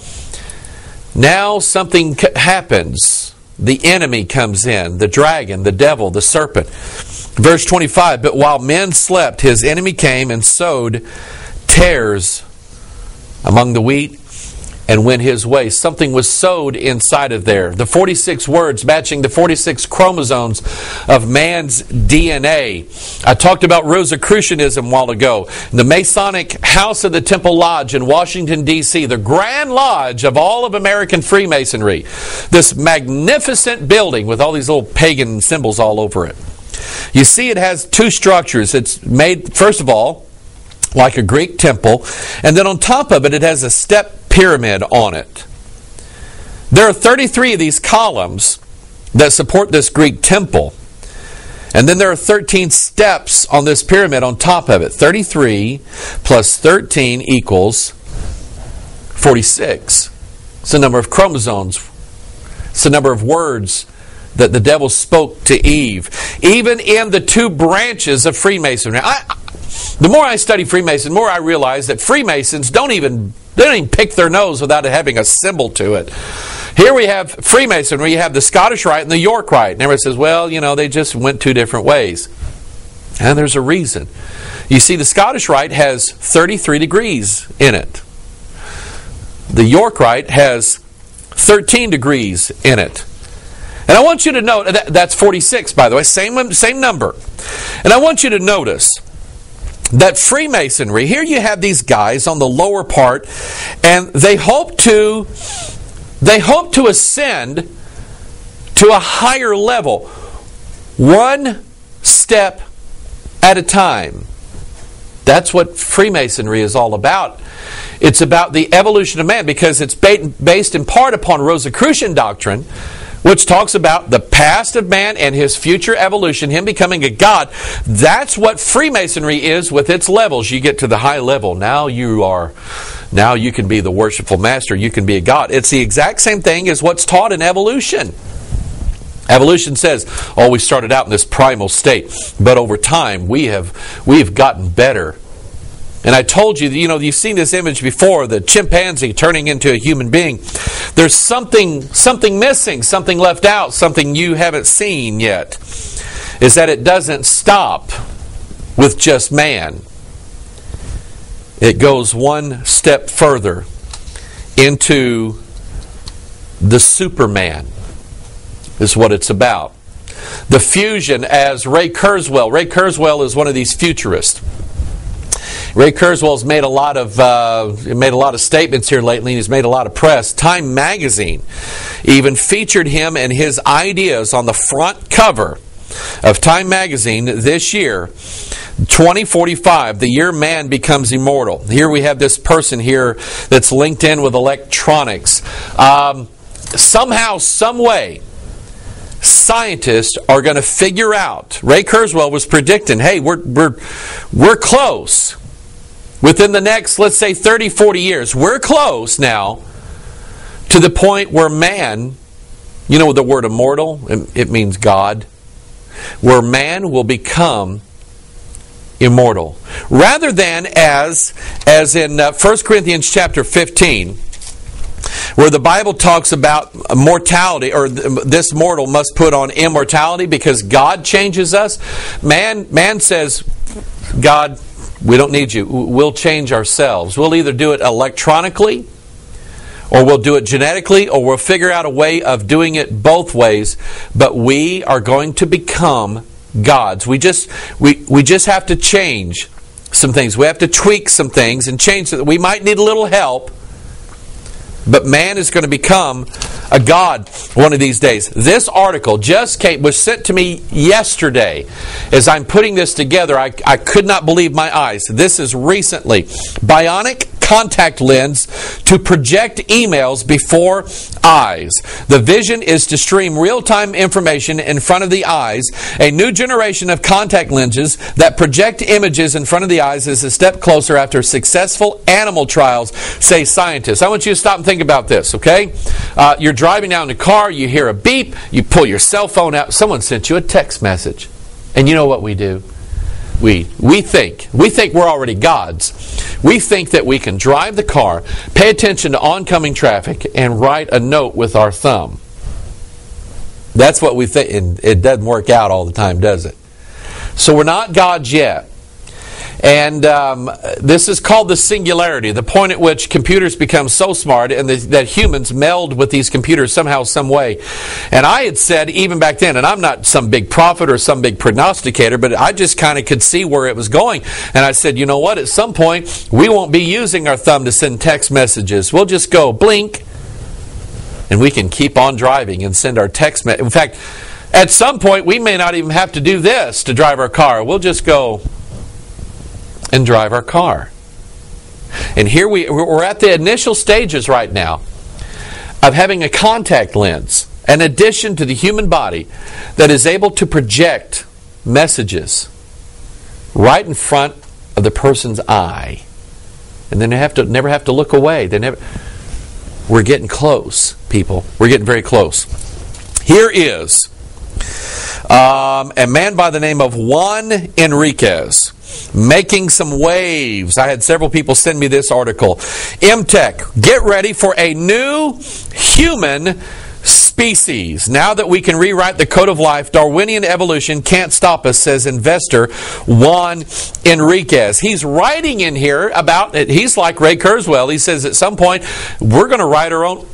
something happens. The enemy comes in, the dragon, the devil, the serpent. Verse 25, but while men slept, his enemy came and sowed tares among the wheat and went his way. Something was sowed inside of there. The 46 words matching the 46 chromosomes of man's DNA. I talked about Rosicrucianism a while ago. The Masonic House of the Temple Lodge in Washington, D.C., the Grand Lodge of all of American Freemasonry. This magnificent building with all these little pagan symbols all over it. You see, it has 2 structures. It's made, first of all, like a Greek temple, and then on top of it, it has a step pyramid on it. There are 33 of these columns that support this Greek temple. And then there are 13 steps on this pyramid on top of it. 33 plus 13 equals 46. It's the number of chromosomes. It's the number of words that the devil spoke to Eve. Even in the 2 branches of Freemasonry. The more I study Freemason, the more I realize that Freemasons don't even pick their nose without it having a symbol to it. Here we have Freemasonry. You have the Scottish Rite and the York Rite. And everybody says, well, they just went two different ways. And there's a reason. You see, the Scottish Rite has 33 degrees in it. The York Rite has 13 degrees in it. And I want you to note, that's 46, by the way, same number. And I want you to notice that Freemasonry, here you have these guys on the lower part, and they hope to ascend to a higher level, one step at a time. That's what Freemasonry is all about. It's about the evolution of man, because it's based in part upon Rosicrucian doctrine, which talks about the past of man and his future evolution, him becoming a god. That's what Freemasonry is with its levels. You get to the high level. Now you can be the worshipful master. You can be a god. It's the exact same thing as what's taught in evolution. Evolution says, we started out in this primal state, but over time we've gotten better. And I told you, you've seen this image before, the chimpanzee turning into a human being. There's something missing, something left out, something you haven't seen yet, is that it doesn't stop with just man. It goes one step further into the Superman, is what it's about. The fusion, as Ray Kurzweil is one of these futurists. Ray Kurzweil's made a lot of statements here lately, and he's made a lot of press. Time magazine even featured him and his ideas on the front cover of Time magazine this year, 2045, the year man becomes immortal. Here we have this person here that's linked in with electronics. Somehow, some way, scientists are going to figure out. Ray Kurzweil was predicting, hey, we're close. Within the next, let's say, 30, 40 years, we're close now to the point where man, the word immortal, it means God, where man will become immortal. Rather than as in 1 Corinthians chapter 15, where the Bible talks about mortality, or this mortal must put on immortality because God changes us. Man says, God, we don't need you. We'll change ourselves. We'll either do it electronically, or we'll do it genetically, or we'll figure out a way of doing it both ways. But we are going to become gods. We just have to change some things. We have to tweak some things and change it. We might need a little help, but man is going to become a god one of these days. This article was sent to me yesterday. As I'm putting this together, I could not believe my eyes. This is recently. Bionic contact lens to project emails before eyes. The vision is to stream real-time information in front of the eyes. A new generation of contact lenses that project images in front of the eyes is a step closer after successful animal trials, say scientists. I want you to stop and think about this, okay? You're driving down the car, you hear a beep, you pull your cell phone out, someone sent you a text message. And you know what we do? We think we're already gods. We think that we can drive the car, pay attention to oncoming traffic, and write a note with our thumb. That's what we think, and it doesn't work out all the time, does it? So we're not gods yet. And this is called the singularity, the point at which computers become so smart and that humans meld with these computers somehow, some way. And I had said even back then, and I'm not some big prophet or some big prognosticator, but I just kind of could see where it was going. And I said, you know what, at some point, we won't be using our thumb to send text messages. We'll just go blink, and we can keep on driving and send our text message. In fact, at some point, we may not even have to do this to drive our car. We'll just go and drive our car. And here we're at the initial stages right now of having a contact lens, an addition to the human body that is able to project messages right in front of the person's eye. And then they never have to look away. We're getting close, people. We're getting very close. Here is a man by the name of Juan Enriquez. making some waves. I had several people send me this article. MTech, get ready for a new human species. Now that we can rewrite the code of life, Darwinian evolution can't stop us, says investor Juan Enriquez. He's writing in here about it. He's like Ray Kurzweil. He says at some point we're going to write our own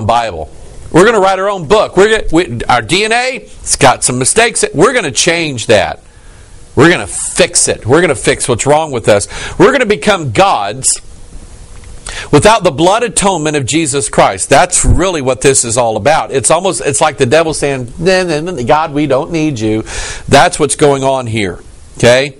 Bible. We're going to write our own book. Our DNA, it's got some mistakes. We're going to change that. We're going to fix it. We're going to fix what's wrong with us. We're going to become gods without the blood atonement of Jesus Christ. That's really what this is all about. It's like the devil saying, God, we don't need you. That's what's going on here. Okay?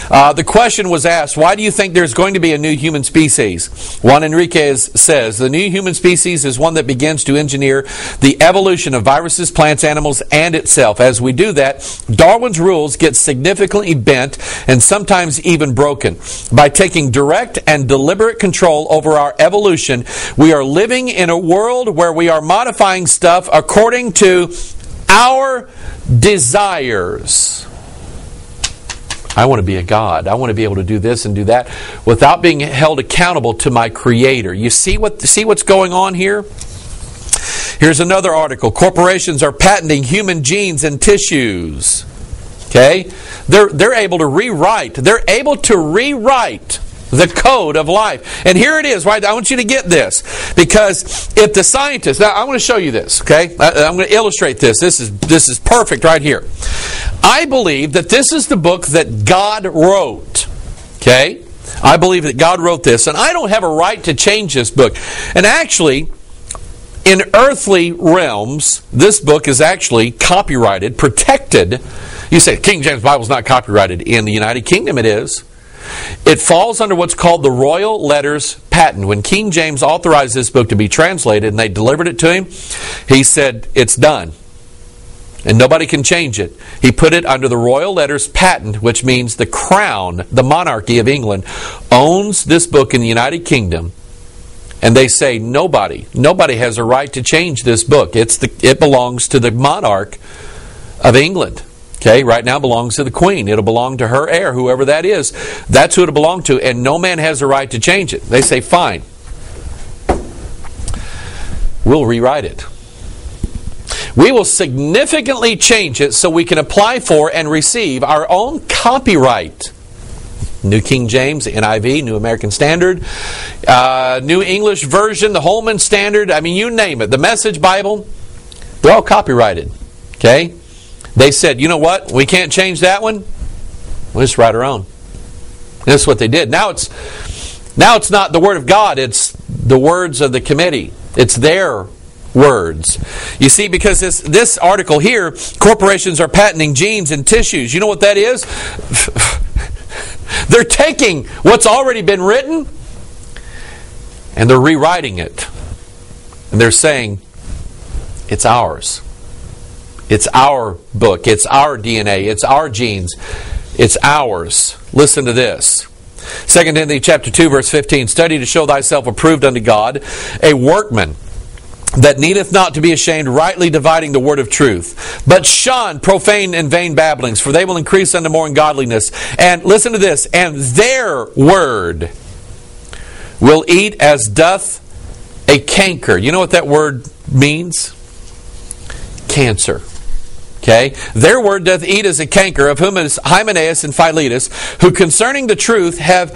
The question was asked, why do you think there's going to be a new human species? Juan Enriquez says, the new human species is one that begins to engineer the evolution of viruses, plants, animals, and itself. As we do that, Darwin's rules get significantly bent and sometimes even broken. By taking direct and deliberate control over our evolution, we are living in a world where we are modifying stuff according to our desires. I want to be a God. I want to be able to do this and do that without being held accountable to my Creator. You see what's going on here? Here's another article. Corporations are patenting human genes and tissues. Okay? They're able to rewrite. They're able to rewrite the code of life. And here it is, right? I want you to get this. Because if the scientists... Now, I'm going to show you this, okay? I'm going to illustrate this. This is perfect right here. I believe that this is the book that God wrote. Okay? I believe that God wrote this. And I don't have a right to change this book. And actually, in earthly realms, this book is actually copyrighted, protected. You say, King James Bible is not copyrighted. In the United Kingdom it is. It falls under what's called the Royal Letters Patent. When King James authorized this book to be translated and they delivered it to him, he said, it's done. And nobody can change it. He put it under the Royal Letters Patent, which means the crown, the monarchy of England, owns this book in the United Kingdom. And they say nobody has a right to change this book. It belongs to the monarch of England. Okay, right now it belongs to the Queen. It'll belong to her heir, whoever that is. That's who it'll belong to, and no man has a right to change it. They say, fine. We'll rewrite it. We will significantly change it so we can apply for and receive our own copyright. New King James, NIV, New American Standard, New English Version, the Holman Standard, I mean, you name it. The Message Bible, they're all copyrighted. Okay? They said, you know what? We can't change that one. We'll just write our own. That's what they did. Now it's not the Word of God. It's the words of the committee. It's their words. You see, because this article here, corporations are patenting genes and tissues. You know what that is? They're taking what's already been written and they're rewriting it. And they're saying, it's ours. It's our book. It's our DNA. It's our genes. It's ours. Listen to this. 2 Timothy chapter 2, verse 15. Study to show thyself approved unto God, a workman that needeth not to be ashamed, rightly dividing the word of truth. But shun profane and vain babblings, for they will increase unto more ungodliness. And listen to this. And their word will eat as doth a canker. You know what that word means? Cancer. Okay? Their word doth eat as a canker, of whom is Hymenaeus and Philetus, who concerning the truth have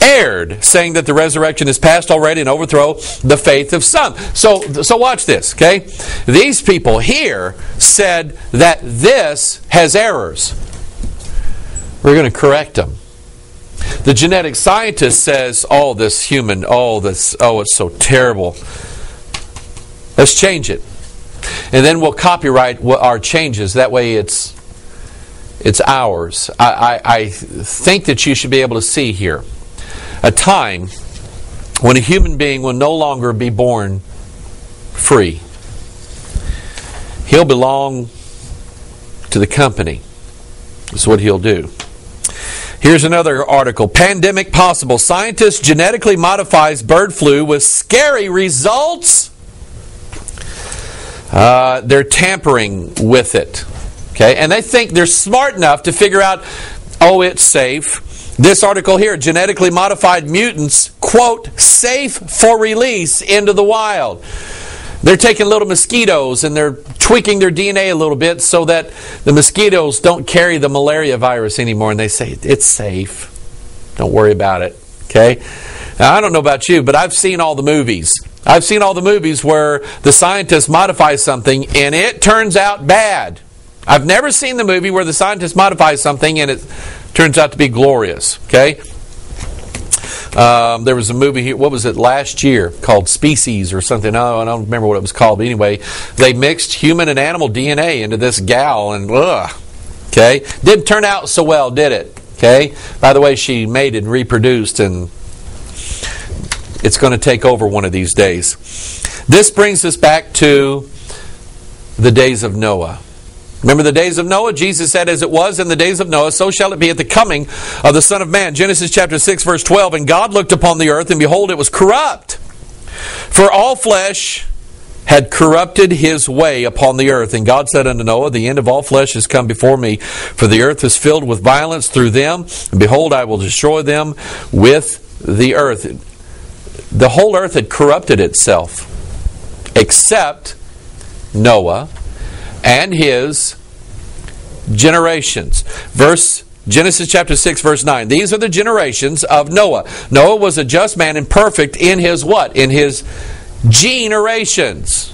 erred, saying that the resurrection is past already, and overthrow the faith of some. So watch this, okay? These people here said that this has errors. We're going to correct them. The genetic scientist says, it's so terrible. Let's change it. And then we'll copyright our changes. That way it's ours. I think that you should be able to see here a time when a human being will no longer be born free. He'll belong to the company. That's what he'll do. Here's another article. Pandemic possible. Scientist genetically modifies bird flu with scary results. They're tampering with it. Okay, and they think they're smart enough to figure out, oh, it's safe. This article here, genetically modified mutants, quote, safe for release into the wild. They're taking little mosquitoes and they're tweaking their DNA a little bit so that the mosquitoes don't carry the malaria virus anymore. And they say, it's safe. Don't worry about it. Okay? Now, I don't know about you, but I've seen all the movies. I've seen all the movies where the scientists modify something and it turns out bad. I've never seen the movie where the scientists modify something and it turns out to be glorious. Okay? There was a movie here, what was it, last year, called Species or something. I don't remember what it was called. But anyway, they mixed human and animal DNA into this gal, and okay? Didn't turn out so well, did it? Okay? By the way, she mated and reproduced, and it's going to take over one of these days. This brings us back to the days of Noah. Remember the days of Noah? Jesus said, as it was in the days of Noah, so shall it be at the coming of the Son of Man. Genesis chapter 6, verse 12, and God looked upon the earth, and behold, it was corrupt. For all flesh had corrupted his way upon the earth. And God said unto Noah, the end of all flesh is come before me, for the earth is filled with violence through them. And behold, I will destroy them with the earth. The whole earth had corrupted itself, except Noah and his generations. Genesis chapter 6, verse 9. These are the generations of Noah. Noah was a just man and perfect in his what? In his generations.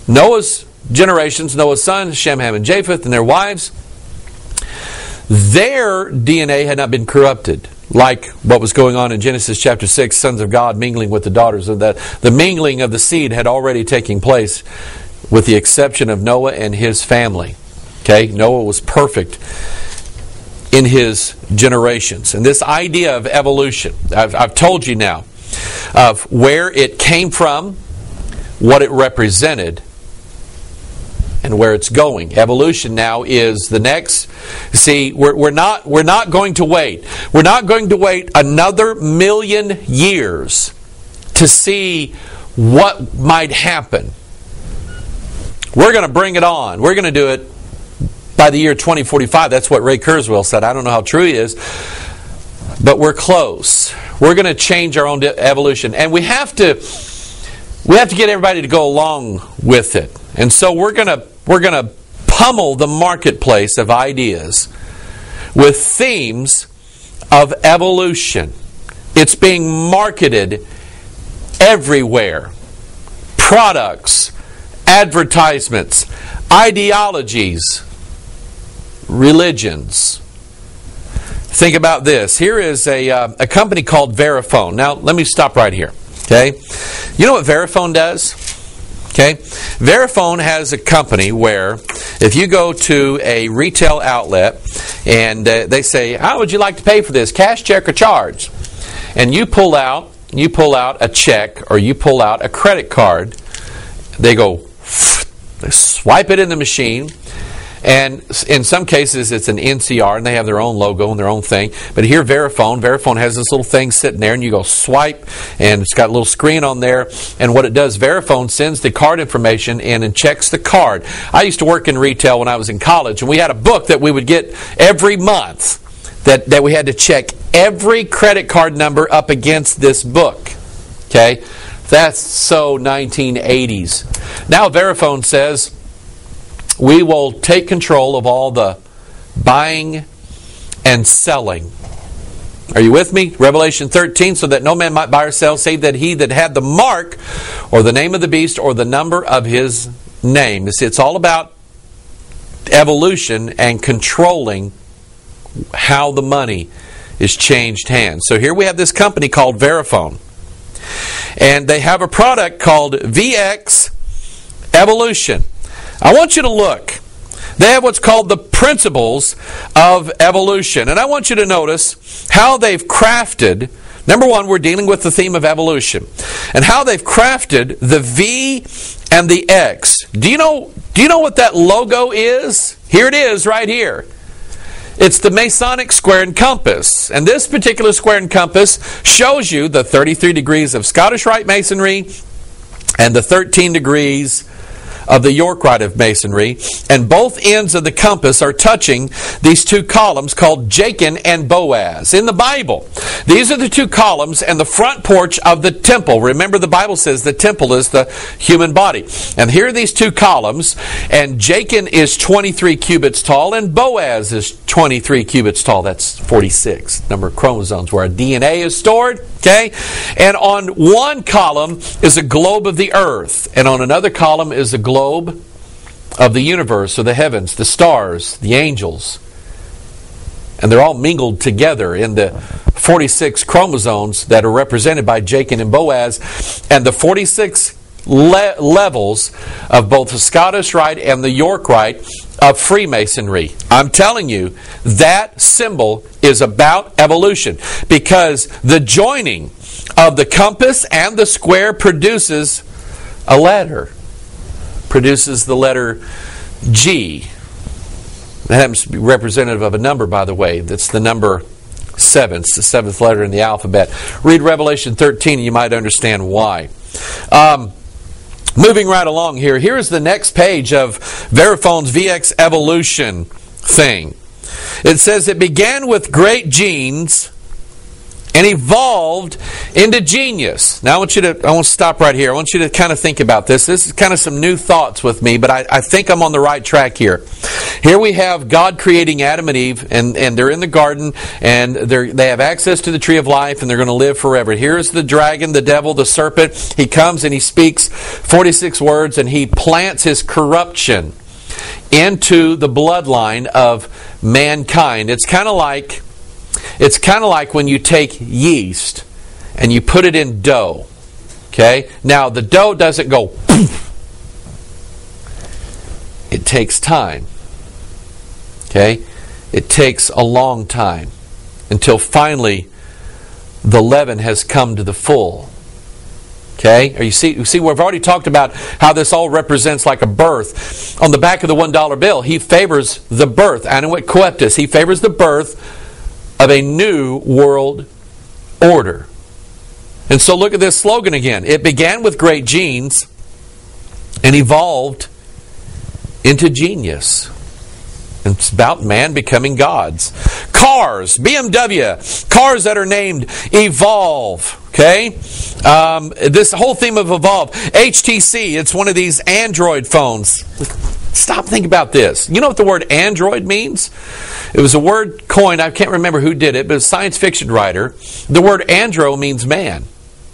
Noah's generations, Noah's sons, Shem, Ham, and Japheth, and their wives, their DNA had not been corrupted. Like what was going on in Genesis chapter 6, sons of God mingling with the daughters of that. The mingling of the seed had already taken place, with the exception of Noah and his family. Okay, Noah was perfect in his generations. And this idea of evolution, I've told you now, of where it came from, what it represented, and where it's going. Evolution now is the next. See, we're not going to wait. We're not going to wait another 1,000,000 years to see what might happen. We're going to bring it on. We're going to do it by the year 2045. That's what Ray Kurzweil said. I don't know how true he is, but we're close. We're going to change our own evolution, and we have to get everybody to go along with it. And so we're going to pummel the marketplace of ideas with themes of evolution. It's being marketed everywhere. Products, advertisements, ideologies, religions. Think about this. Here is a company called Verifone. Now, let me stop right here. Okay? You know what Verifone does? Okay? Verifone has a company where if you go to a retail outlet and they say, how would you like to pay for this? Cash, check, or charge? And you pull out a check or you pull out a credit card. They go, they swipe it in the machine, and in some cases it's an NCR, and they have their own logo and their own thing. But here, Verifone has this little thing sitting there, and you go swipe, and it's got a little screen on there. And what it does, Verifone sends the card information in and checks the card. I used to work in retail when I was in college, and we had a book that we would get every month that we had to check every credit card number up against this book. Okay? That's so 1980s. Now Verifone says, we will take control of all the buying and selling. Are you with me? Revelation 13, so that no man might buy or sell, save that he that had the mark, or the name of the beast, or the number of his name. You see, it's all about evolution and controlling how the money is changed hands. So here we have this company called Verifone. And they have a product called VX Evolution. I want you to look. They have what's called the principles of evolution. And I want you to notice how they've crafted, number one, we're dealing with the theme of evolution, and how they've crafted the V and the X. Do you know what that logo is? Here it is right here. It's the Masonic square and compass. And this particular square and compass shows you the 33 degrees of Scottish Rite Masonry and the 13 degrees of the Yorkite of masonry, and both ends of the compass are touching these two columns called Jachin and Boaz. In the Bible, these are the two columns and the front porch of the temple. Remember, the Bible says the temple is the human body. And here are these two columns, and Jachin is 23 cubits tall, and Boaz is 23 cubits tall. That's 46, number of chromosomes where our DNA is stored. Okay? And on one column is a globe of the earth, and on another column is a globe of the universe, or the heavens, the stars, the angels. And they're all mingled together in the 46 chromosomes that are represented by Jachin and Boaz, and the 46 levels of both the Scottish Rite and the York Rite of Freemasonry. I'm telling you, that symbol is about evolution, because the joining of the compass and the square produces a letter. Produces the letter G. That happens to be representative of a number, by the way. That's the number 7. It's the 7th letter in the alphabet. Read Revelation 13 and you might understand why. Moving right along here. Here's the next page of Verifone's VX Evolution thing. It says it began with great genes and evolved into genius. Now I want to stop right here. I want you to kind of think about this. This is kind of some new thoughts with me, but I think I'm on the right track here. Here we have God creating Adam and Eve, and they're in the garden, and they have access to the tree of life, and they're going to live forever. Here's the dragon, the devil, the serpent. He comes and he speaks 46 words, and he plants his corruption into the bloodline of mankind. It's kind of like when you take yeast and you put it in dough. Okay? Now, the dough doesn't go poof. It takes time. Okay? It takes a long time until finally the leaven has come to the full. Okay? Or you see, we've already talked about how this all represents like a birth. On the back of the $1 bill, he favors the birth. Annuit coeptus. He favors the birth of a new world order. And so look at this slogan again. It began with great genes and evolved into genius. It's about man becoming gods. Cars, BMW, cars that are named Evolve. Okay? This whole theme of Evolve. HTC, it's one of these Android phones. Stop, think about this. You know what the word Android means? It was a word coined, I can't remember who did it, but a science fiction writer. The word andro means man.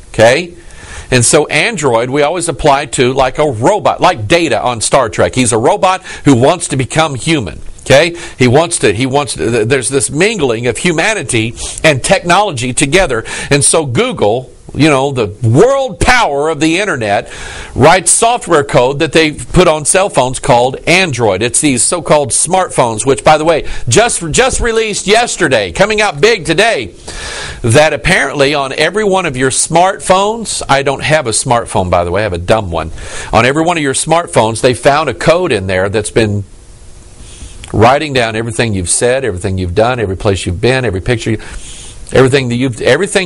Okay? And so android we always apply to like a robot, like Data on Star Trek. He's a robot who wants to become human. Okay? He wants to, there's this mingling of humanity and technology together. And so Google, you know, the world power of the internet, writes software code that they put on cell phones called Android. It's these so-called smartphones, which, by the way, just released yesterday, coming out big today, that apparently on every one of your smartphones, I don't have a smartphone, by the way, I have a dumb one. On every one of your smartphones, they found a code in there that's been writing down everything you've said, everything you've done, every place you've been, every picture, everything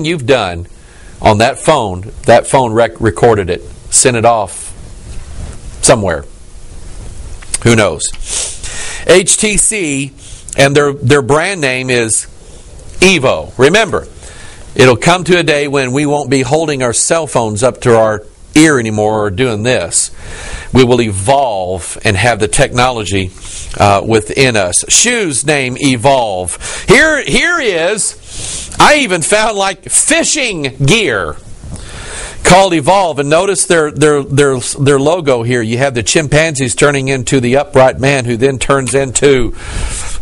you've done. On that phone recorded it, sent it off somewhere. Who knows? HTC, and their brand name is Evo. Remember, it'll come to a day when we won't be holding our cell phones up to our ear anymore or doing this. We will evolve and have the technology within us. Shoes name Evolve. Here is, I even found like fishing gear called Evolve, and notice their logo here. You have the chimpanzees turning into the upright man, who then turns into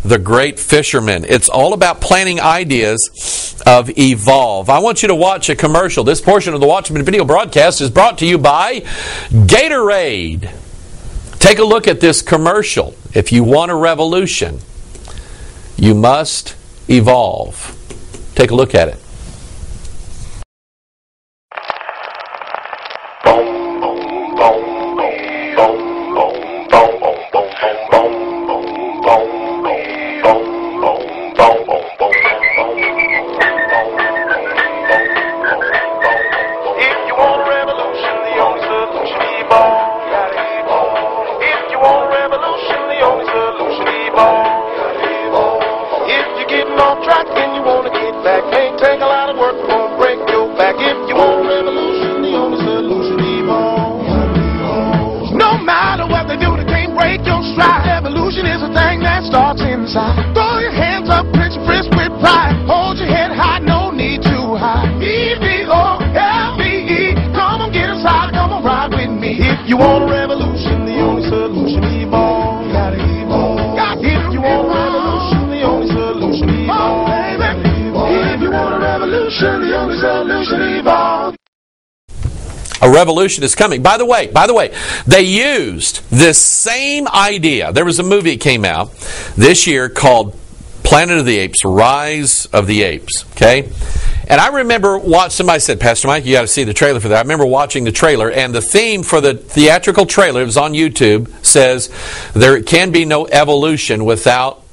the great fisherman. It's all about planting ideas of Evolve. I want you to watch a commercial. This portion of the Watchman video broadcast is brought to you by Gatorade. Take a look at this commercial. If you want a revolution, you must evolve. Take a look at it. If you want a revolution, the only solution, evolve. Gotta evolve. inside. Throw your hands up, clench your fist with pride. Hold your head high, no need to hide. EVOLVE, come on, get inside, come on, ride with me. If you want a revolution, the only solution, evolve. Gotta evolve. If you want a revolution, the only solution, evolve. If you want a revolution, the only solution, evolve. A revolution is coming. By the way, they used this same idea. There was a movie that came out this year called Planet of the Apes, Rise of the Apes. Okay? And I remember somebody said, Pastor Mike, you got to see the trailer for that. I remember watching the trailer, and the theme for the theatrical trailer, it was on YouTube, says, there can be no evolution without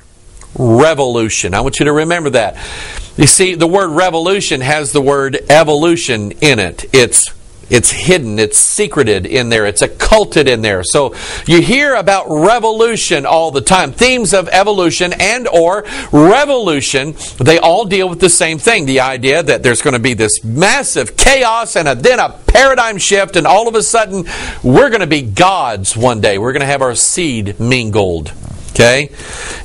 revolution. I want you to remember that. You see, the word revolution has the word evolution in it. It's hidden, it's secreted in there, it's occulted in there. So you hear about revolution all the time. Themes of evolution and or revolution, they all deal with the same thing. The idea that there's going to be this massive chaos and then a paradigm shift, and all of a sudden we're going to be gods one day. We're going to have our seed mingled. Okay?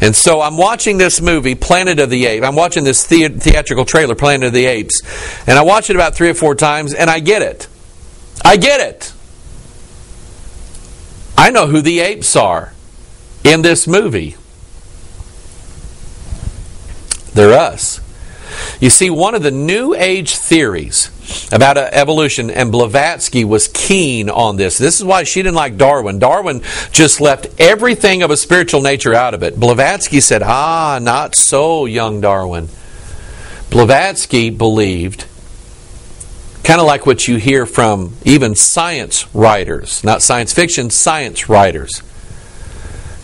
And so I'm watching this movie, Planet of the Apes. I'm watching this theatrical trailer, Planet of the Apes. And I watch it about 3 or 4 times, and I get it. I get it. I know who the apes are in this movie. They're us. You see, one of the New Age theories about evolution, and Blavatsky was keen on this. This is why she didn't like Darwin. Darwin just left everything of a spiritual nature out of it. Blavatsky said, not so, young Darwin. Blavatsky believed, kind of like what you hear from even science writers, not science fiction, science writers,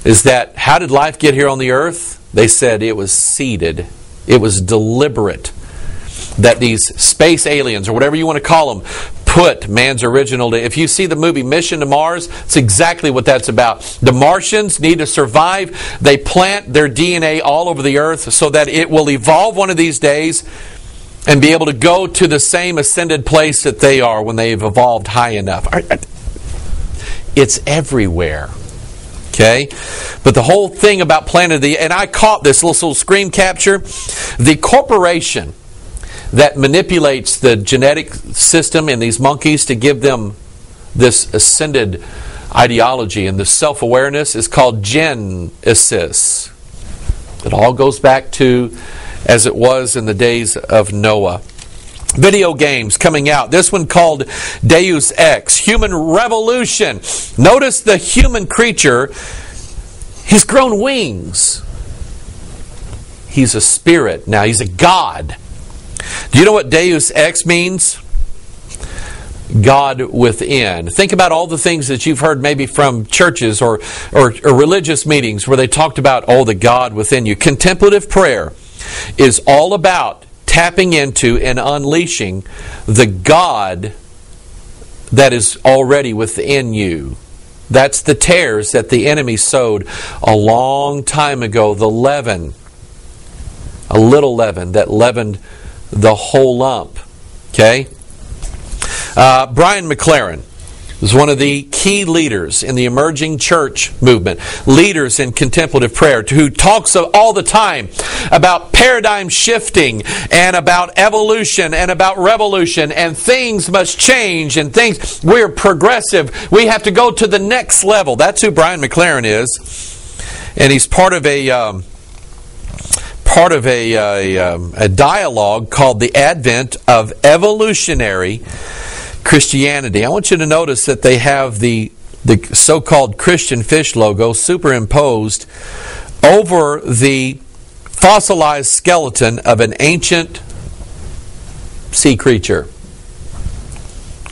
is that how did life get here on the earth? They said it was seeded. It was deliberate. That these space aliens, or whatever you want to call them, put man's original... If you see the movie Mission to Mars, it's exactly what that's about. The Martians need to survive. They plant their DNA all over the earth so that it will evolve one of these days and be able to go to the same ascended place that they are when they've evolved high enough. It's everywhere. Okay? But the whole thing about Planet of the... And I caught this little screen capture. The corporation that manipulates the genetic system in these monkeys to give them this ascended ideology and this self-awareness is called Genesis. It all goes back to as it was in the days of Noah. Video games coming out. This one called Deus Ex, Human Revolution. Notice the human creature, he's grown wings. He's a spirit. Now he's a god. Do you know what Deus Ex means? God within. Think about all the things that you've heard maybe from churches or religious meetings where they talked about, the God within you. Contemplative prayer is all about tapping into and unleashing the God that is already within you. That's the tares that the enemy sowed a long time ago. The leaven, a little leaven that leavened the whole lump. Okay? Brian McLaren was one of the key leaders in the emerging church movement, leaders in contemplative prayer, who talks all the time about paradigm shifting and about evolution and about revolution, and things must change and things, we're progressive, we have to go to the next level. That's who Brian McLaren is. And he's part of a dialogue called The Advent of Evolutionary Christianity. I want you to notice that they have the so-called Christian fish logo superimposed over the fossilized skeleton of an ancient sea creature.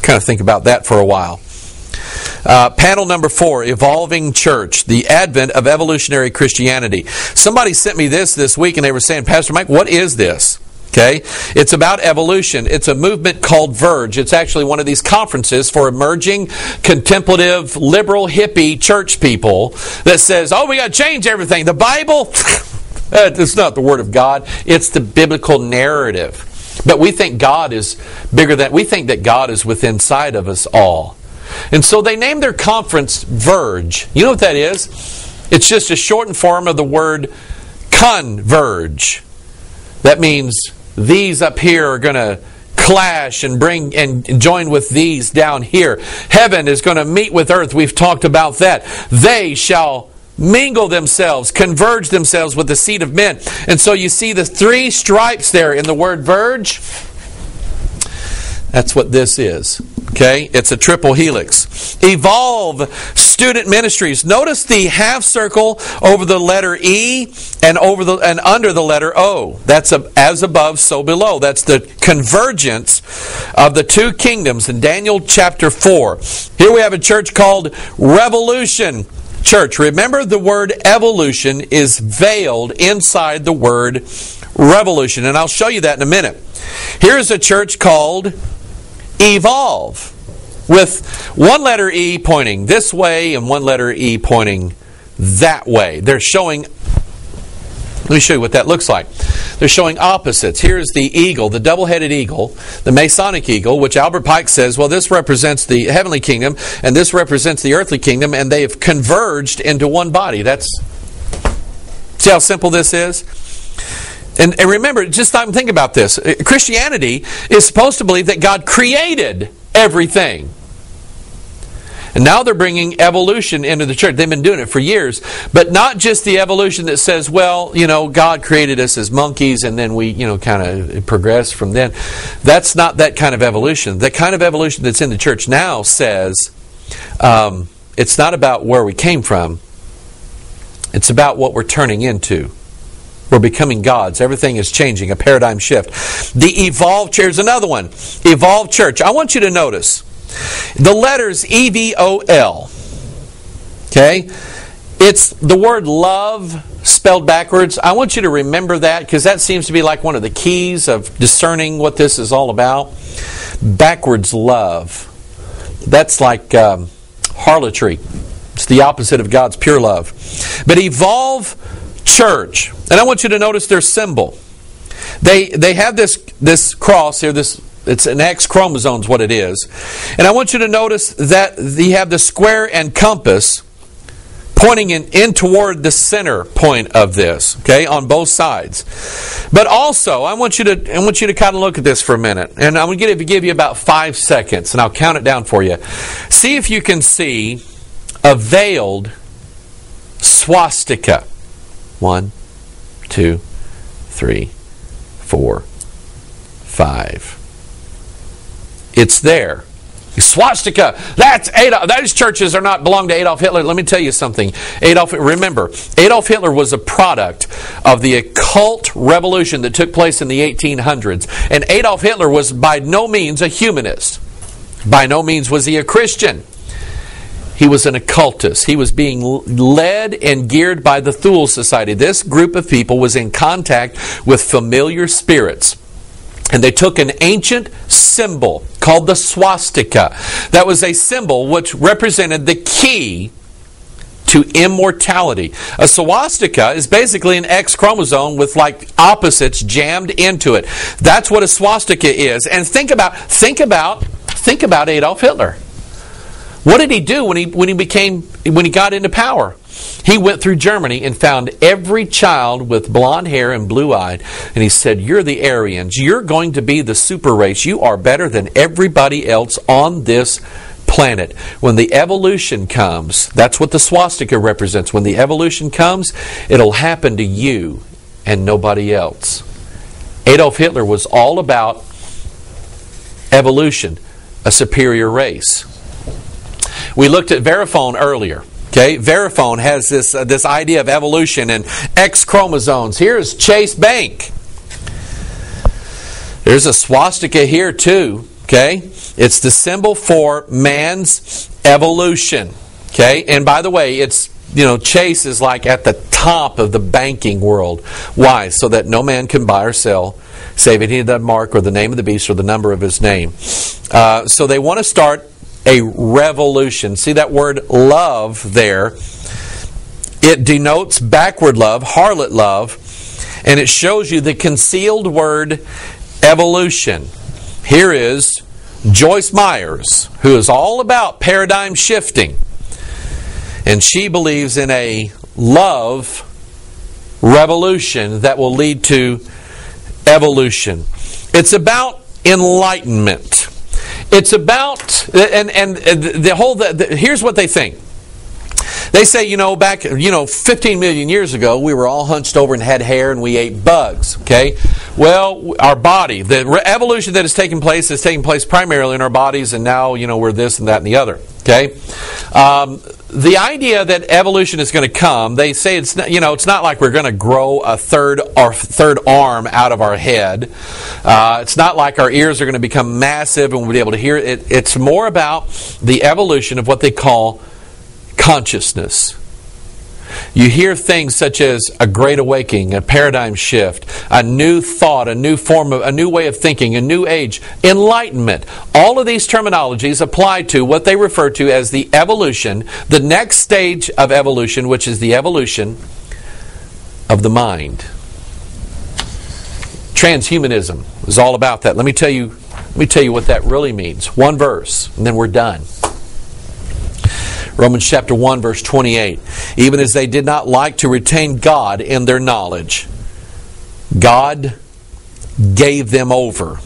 Kind of think about that for a while. Panel number 4, Evolving Church, the Advent of Evolutionary Christianity. Somebody sent me this week and they were saying, Pastor Mike, what is this? Okay, it's about evolution. It's a movement called Verge. It's actually one of these conferences for emerging, contemplative, liberal, hippie church people that says, we got to change everything. The Bible, it's not the Word of God. It's the biblical narrative. But we think God is bigger than, we think that God is within sight of us all. And so they named their conference Verge. You know what that is? It's just a shortened form of the word converge. That means these up here are going to clash and bring and join with these down here. Heaven is going to meet with earth. We've talked about that. They shall mingle themselves, converge themselves with the seed of men. And so you see the three stripes there in the word verge. That's what this is. Okay? It's a triple helix. Evolve Student Ministries. Notice the half circle over the letter E and under the letter O. That's as above, so below. That's the convergence of the two kingdoms in Daniel chapter 4. Here we have a church called Revolution Church. Remember, the word evolution is veiled inside the word revolution, and I'll show you that in a minute. Here's a church called Evolve, with one letter E pointing this way and one letter E pointing that way. They're showing, let me show you what that looks like. They're showing opposites. Here's the eagle, the double-headed eagle, the Masonic eagle, which Albert Pike says, well, this represents the heavenly kingdom and this represents the earthly kingdom, and they have converged into one body. See how simple this is? And remember, just stop and think about this. Christianity is supposed to believe that God created everything. And now they're bringing evolution into the church. They've been doing it for years. But not just the evolution that says, well, God created us as monkeys and then we, kind of progress from then. That's not that kind of evolution. The kind of evolution that's in the church now says it's not about where we came from. It's about what we're turning into. We're becoming gods. Everything is changing. A paradigm shift. The Evolve Church. Here's another one. Evolve Church. I want you to notice the letters EVOL. Okay? It's the word love spelled backwards. I want you to remember that because that seems to be like one of the keys of discerning what this is all about. Backwards love. That's like harlotry. It's the opposite of God's pure love. But Evolve Church, and I want you to notice their symbol. They have this cross here. It's an X chromosome is what it is. And I want you to notice that you have the square and compass pointing in toward the center point of this, okay, on both sides. But also, I want you to kind of look at this for a minute. And I'm going to give you about 5 seconds, and I'll count it down for you. See if you can see a veiled swastika. 1, 2, 3, 4, 5. It's there. Swastika. That's Adolf. Those churches are not belong to Adolf Hitler. Let me tell you something. Remember, Adolf Hitler was a product of the occult revolution that took place in the 1800s. And Adolf Hitler was by no means a humanist. By no means was he a Christian. He was an occultist. He was being led and geared by the Thule Society. This group of people was in contact with familiar spirits. And they took an ancient symbol called the swastika. That was a symbol which represented the key to immortality. A swastika is basically an X chromosome with like opposites jammed into it. That's what a swastika is. And think about Adolf Hitler. What did he do when he got into power? He went through Germany and found every child with blonde hair and blue-eyed, and he said, "You're the Aryans. You're going to be the super race. You are better than everybody else on this planet." When the evolution comes, that's what the swastika represents. When the evolution comes, it'll happen to you and nobody else. Adolf Hitler was all about evolution, a superior race. We looked at Verifone earlier. Okay, Verifone has this idea of evolution and X chromosomes. Here's Chase Bank. There's a swastika here too. Okay, it's the symbol for man's evolution. Okay, and by the way, it's Chase is like at the top of the banking world. Why? So that no man can buy or sell, save any of the mark or the name of the beast or the number of his name. So they want to start a revolution. See that word love there? It denotes backward love, harlot love, and it shows you the concealed word evolution. Here is Joyce Myers, who is all about paradigm shifting. And she believes in a love revolution that will lead to evolution. It's about enlightenment. It's about, and the whole, here's what they think. They say, back, 15 million years ago, we were all hunched over and had hair and we ate bugs, okay? Well, our body, the evolution that is taking place primarily in our bodies, and now, we're this and that and the other, okay? The idea that evolution is going to come, they say it's not like we're going to grow a third arm out of our head. It's not like our ears are going to become massive and we'll be able to hear it. It's more about the evolution of what they call consciousness. You hear things such as a great awakening, a paradigm shift, a new thought, a new way of thinking, a new age, enlightenment. All of these terminologies apply to what they refer to as the evolution, the next stage of evolution, which is the evolution of the mind. Transhumanism is all about that. Let me tell you what that really means. One verse, and then we're done. Romans chapter 1, verse 28. Even as they did not like to retain God in their knowledge, God gave them over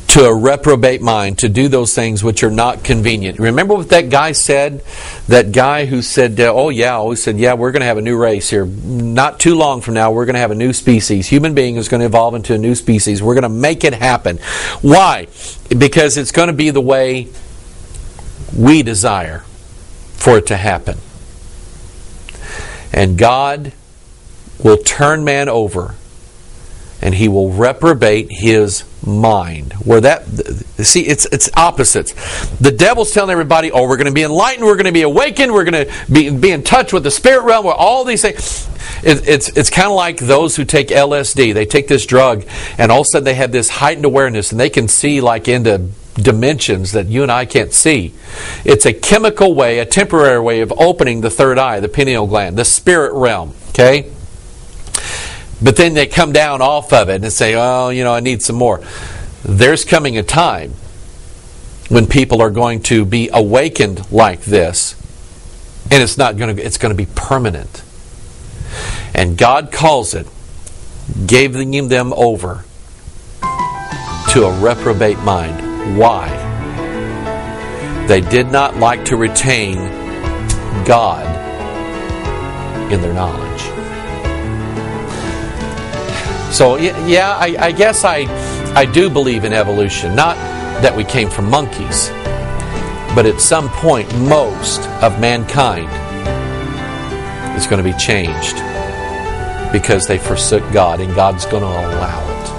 to a reprobate mind to do those things which are not convenient. Remember what that guy said? That guy who said, we're going to have a new race here. Not too long from now, we're going to have a new species. Human being is going to evolve into a new species. We're going to make it happen. Why? Because it's going to be the way we desire for it to happen. And God will turn man over and He will reprobate his mind. It's opposites. The devil's telling everybody, we're going to be enlightened, we're going to be awakened, we're going to be in touch with the spirit realm, where all these things. It's kind of like those who take LSD. They take this drug and all of a sudden they have this heightened awareness and they can see like into dimensions that you and I can't see. It's a chemical way, a temporary way of opening the third eye, the pineal gland, the spirit realm. Okay? But then they come down off of it and say, I need some more. There's coming a time when people are going to be awakened like this, and it's going to be permanent. And God calls it giving them over to a reprobate mind. Why? They did not like to retain God in their knowledge. So, I guess I do believe in evolution. Not that we came from monkeys, but at some point, most of mankind is going to be changed because they forsook God, and God's going to allow it.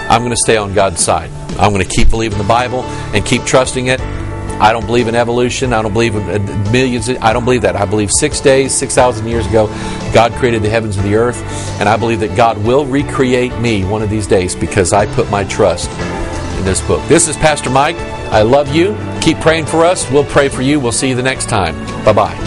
I'm going to stay on God's side. I'm going to keep believing the Bible and keep trusting it. I don't believe in evolution. I don't believe in millions. I don't believe that. I believe 6 days, 6,000 years ago, God created the heavens and the earth. And I believe that God will recreate me one of these days because I put my trust in this book. This is Pastor Mike. I love you. Keep praying for us. We'll pray for you. We'll see you the next time. Bye-bye.